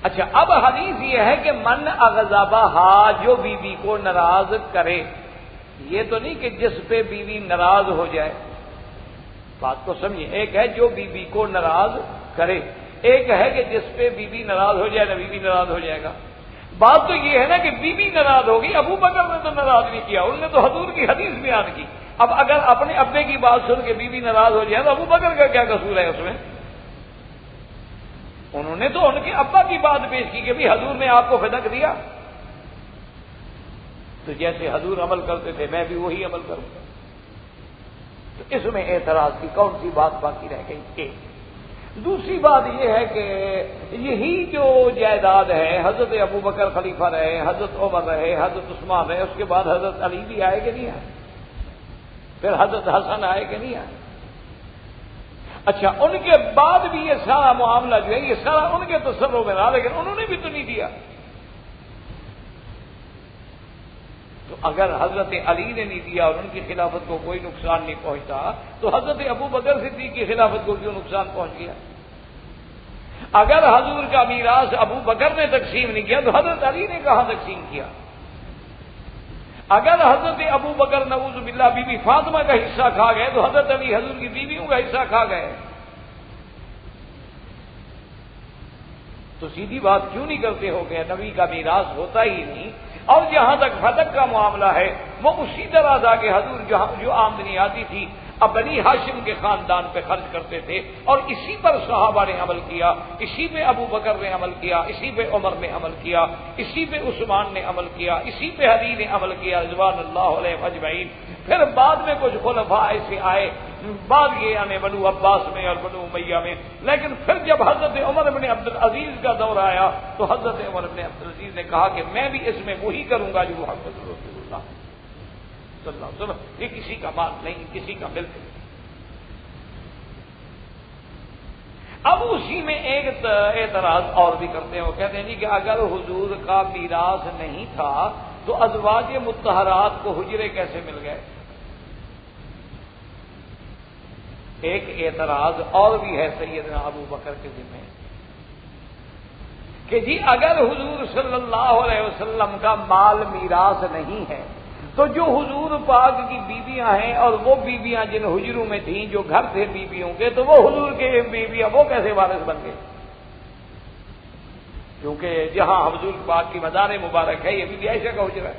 اچھا، اب حدیث یہ ہے کہ من اغضبہا، جو بیوی کو ناراض کرے، یہ تو نہیں کہ جس پہ بیوی ناراض ہو جائے، بات کو سمجھیں، ایک ہے جو بیوی کو ناراض کرے، ایک ہے کہ جس پہ بیوی ناراض ہو جائے نبی بھی ناراض ہو جائے گا۔ بات تو یہ ہے نا کہ بیوی ناراض ہوگی، ابو بکر نے تو ناراض نہیں کیا، انہوں نے تو حضور کی حدیث بیان کی۔ اب اگر اپنے ابے کی بات سن کے بیوی ناراض ہو جائے تو ابو بکر کا کیا قصور ہے اس میں؟ انہوں نے تو ان کے ابا کی بات پیش کی کہ بھی حضور نے آپ کو فدق دیا، تو جیسے حضور عمل کرتے تھے میں بھی وہی عمل کروں گا۔ تو اس میں اعتراض کی کون سی بات باقی رہ گئی؟ ایک دوسری بات یہ ہے کہ یہی جو جائیداد ہے، حضرت ابو بکر خلیفہ رہے، حضرت عمر رہے، حضرت عثمان رہے، اس کے بعد حضرت علی بھی آئے کہ نہیں آئے، پھر حضرت حسن آئے کہ نہیں آئے؟ اچھا، ان کے بعد بھی یہ سارا معاملہ جو ہے یہ سارا ان کے تصرف میں رہا، لیکن انہوں نے بھی تو نہیں دیا۔ تو اگر حضرت علی نے نہیں دیا اور ان کی خلافت کو کوئی نقصان نہیں پہنچتا، تو حضرت ابو بکر صدیق کی خلافت کو کیوں نقصان پہنچ گیا؟ اگر حضور کا میراث ابو بکر نے تقسیم نہیں کیا تو حضرت علی نے کہاں تقسیم کیا؟ اگر حضرت ابو بکر نعوذ باللہ بی بی فاطمہ کا حصہ کھا گئے تو حضرت علی حضور کی بیویوں کا حصہ کھا گئے، تو سیدھی بات کیوں نہیں کرتے ہو کہ نبی کا میراث ہوتا ہی نہیں؟ اور جہاں تک فتح کا معاملہ ہے وہ اسی طرح تھا کہ حضور جو آمدنی آتی تھی اب بنی ہاشم کے خاندان پہ خرچ کرتے تھے، اور اسی پر صحابہ نے عمل کیا، اسی پہ ابو بکر نے عمل کیا، اسی پہ عمر نے عمل کیا، اسی پہ عثمان نے عمل کیا، اسی پہ علی نے عمل کیا رضوان اللہ علیہ اجمعین۔ پھر بعد میں کچھ خلفاء ایسے آئے، بعد یہ آنے بنو عباس میں اور بنو امیہ میں، لیکن پھر جب حضرت عمر بن عبدالعزیز کا دور آیا تو حضرت عمر بن عبدالعزیز نے کہا کہ میں بھی اس میں وہی کروں گا جو محمد رسول اللہ صلی اللہ علیہ وسلم، یہ کسی کا مال نہیں، کسی کا ملک نہیں۔ اب اسی میں ایک اعتراض اور بھی کرتے ہیں، وہ کہتے ہیں جی کہ اگر حضور کا میراث نہیں تھا تو ازواج مطہرات کو حجرے کیسے مل گئے؟ ایک اعتراض اور بھی ہے سیدنا ابو بکر کے ذمہ کہ جی اگر حضور صلی اللہ علیہ وسلم کا مال میراث نہیں ہے تو جو حضور پاک کی بیویاں ہیں اور وہ بیویاں جن حجروں میں تھیں، جو گھر تھے بیویوں کے، تو وہ حضور کے بیویاں وہ کیسے وارث بن گئے؟ کیونکہ جہاں حضور پاک کی مزار مبارک ہے یہ بی عائشہ کا حجرہ ہے،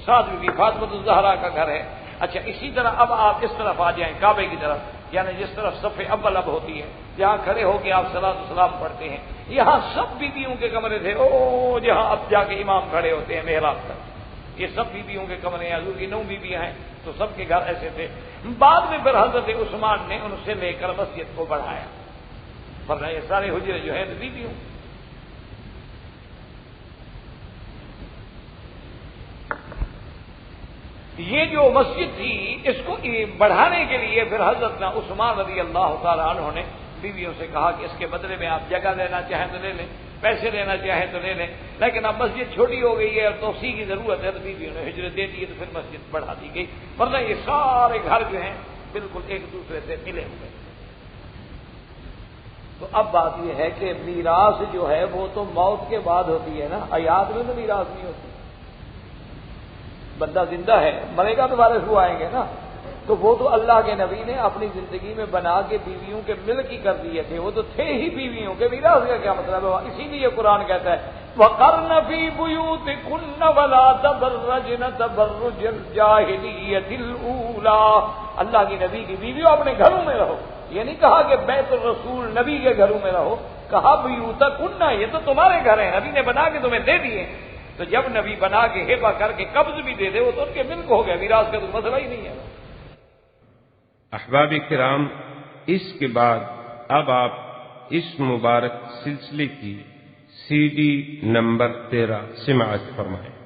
ساتھ بی فاطمہ الزہرا کا گھر ہے۔ اچھا، اسی طرح اب آپ اس طرف آ جائیں کعبے کی طرف، یعنی جس طرف صف اول اب ہوتی ہے، جہاں کھڑے ہو کے آپ صلاۃ والسلام پڑھتے ہیں، یہاں سب بیویوں کے کمرے تھے، جہاں اب جا کے امام کھڑے ہوتے ہیں محراب تک، یہ سب بیویوں کے کمرے ہیں، حضور کی 9 بیویاں ہیں، تو سب کے گھر ایسے تھے۔ بعد میں پھر حضرت عثمان نے ان سے لے کر مسجد کو بڑھایا، ورنہ یہ سارے حجرے جو ہیں تو بیویوں۔ یہ جو مسجد تھی اس کو بڑھانے کے لیے پھر حضرت عثمان رضی اللہ تعالیٰ عنہ نے بیویوں سے کہا کہ اس کے بدلے میں آپ جگہ لینا چاہیں تو لے لیں، پیسے لینا چاہیں تو لے لیں، لیکن اب مسجد چھوٹی ہو گئی ہے اور توسیع کی ضرورت ہے تو بیویوں نے ہجرت دے دی، تو پھر مسجد بڑھا دی گئی، ورنہ یہ سارے گھر جو ہیں بالکل ایک دوسرے سے ملے ہوئے۔ تو اب بات یہ ہے کہ میراث جو ہے وہ تو موت کے بعد ہوتی ہے نا، حیات میں تو میراث نہیں ہوتی، بندہ زندہ ہے مرے گا تو وارث وہ آئیں گے نا، تو وہ تو اللہ کے نبی نے اپنی زندگی میں بنا کے بیویوں کے ملک ہی کر دیے تھے، وہ تو تھے ہی بیویوں کے، میراث کا کیا مطلب ہے؟ اسی لیے قرآن کہتا ہے وَقَرْنَ فِي بُيُوتِكُنَّ وَلَا تَبَرَّجْنَ تَبَرُّجَ الْجَاهِلِيَّةِ الْأُولَىٰ، اللہ کی نبی کی بیویوں اپنے گھروں میں رہو، یہ نہیں کہا کہ بیت الرسول نبی کے گھروں میں رہو، کہا بیوتکنہ، یہ تو تمہارے گھر ہیں، نبی نے بنا کے تمہیں دے دیے، تو جب نبی بنا کے ہبہ کر کے قبض بھی دے دے وہ تو ان کے ملک ہو گیا، میراث کا تو مسئلہ ہی نہیں ہے۔ احباب کرام، اس کے بعد اب آپ اس مبارک سلسلے کی CD نمبر 13 سماعت فرمائیں۔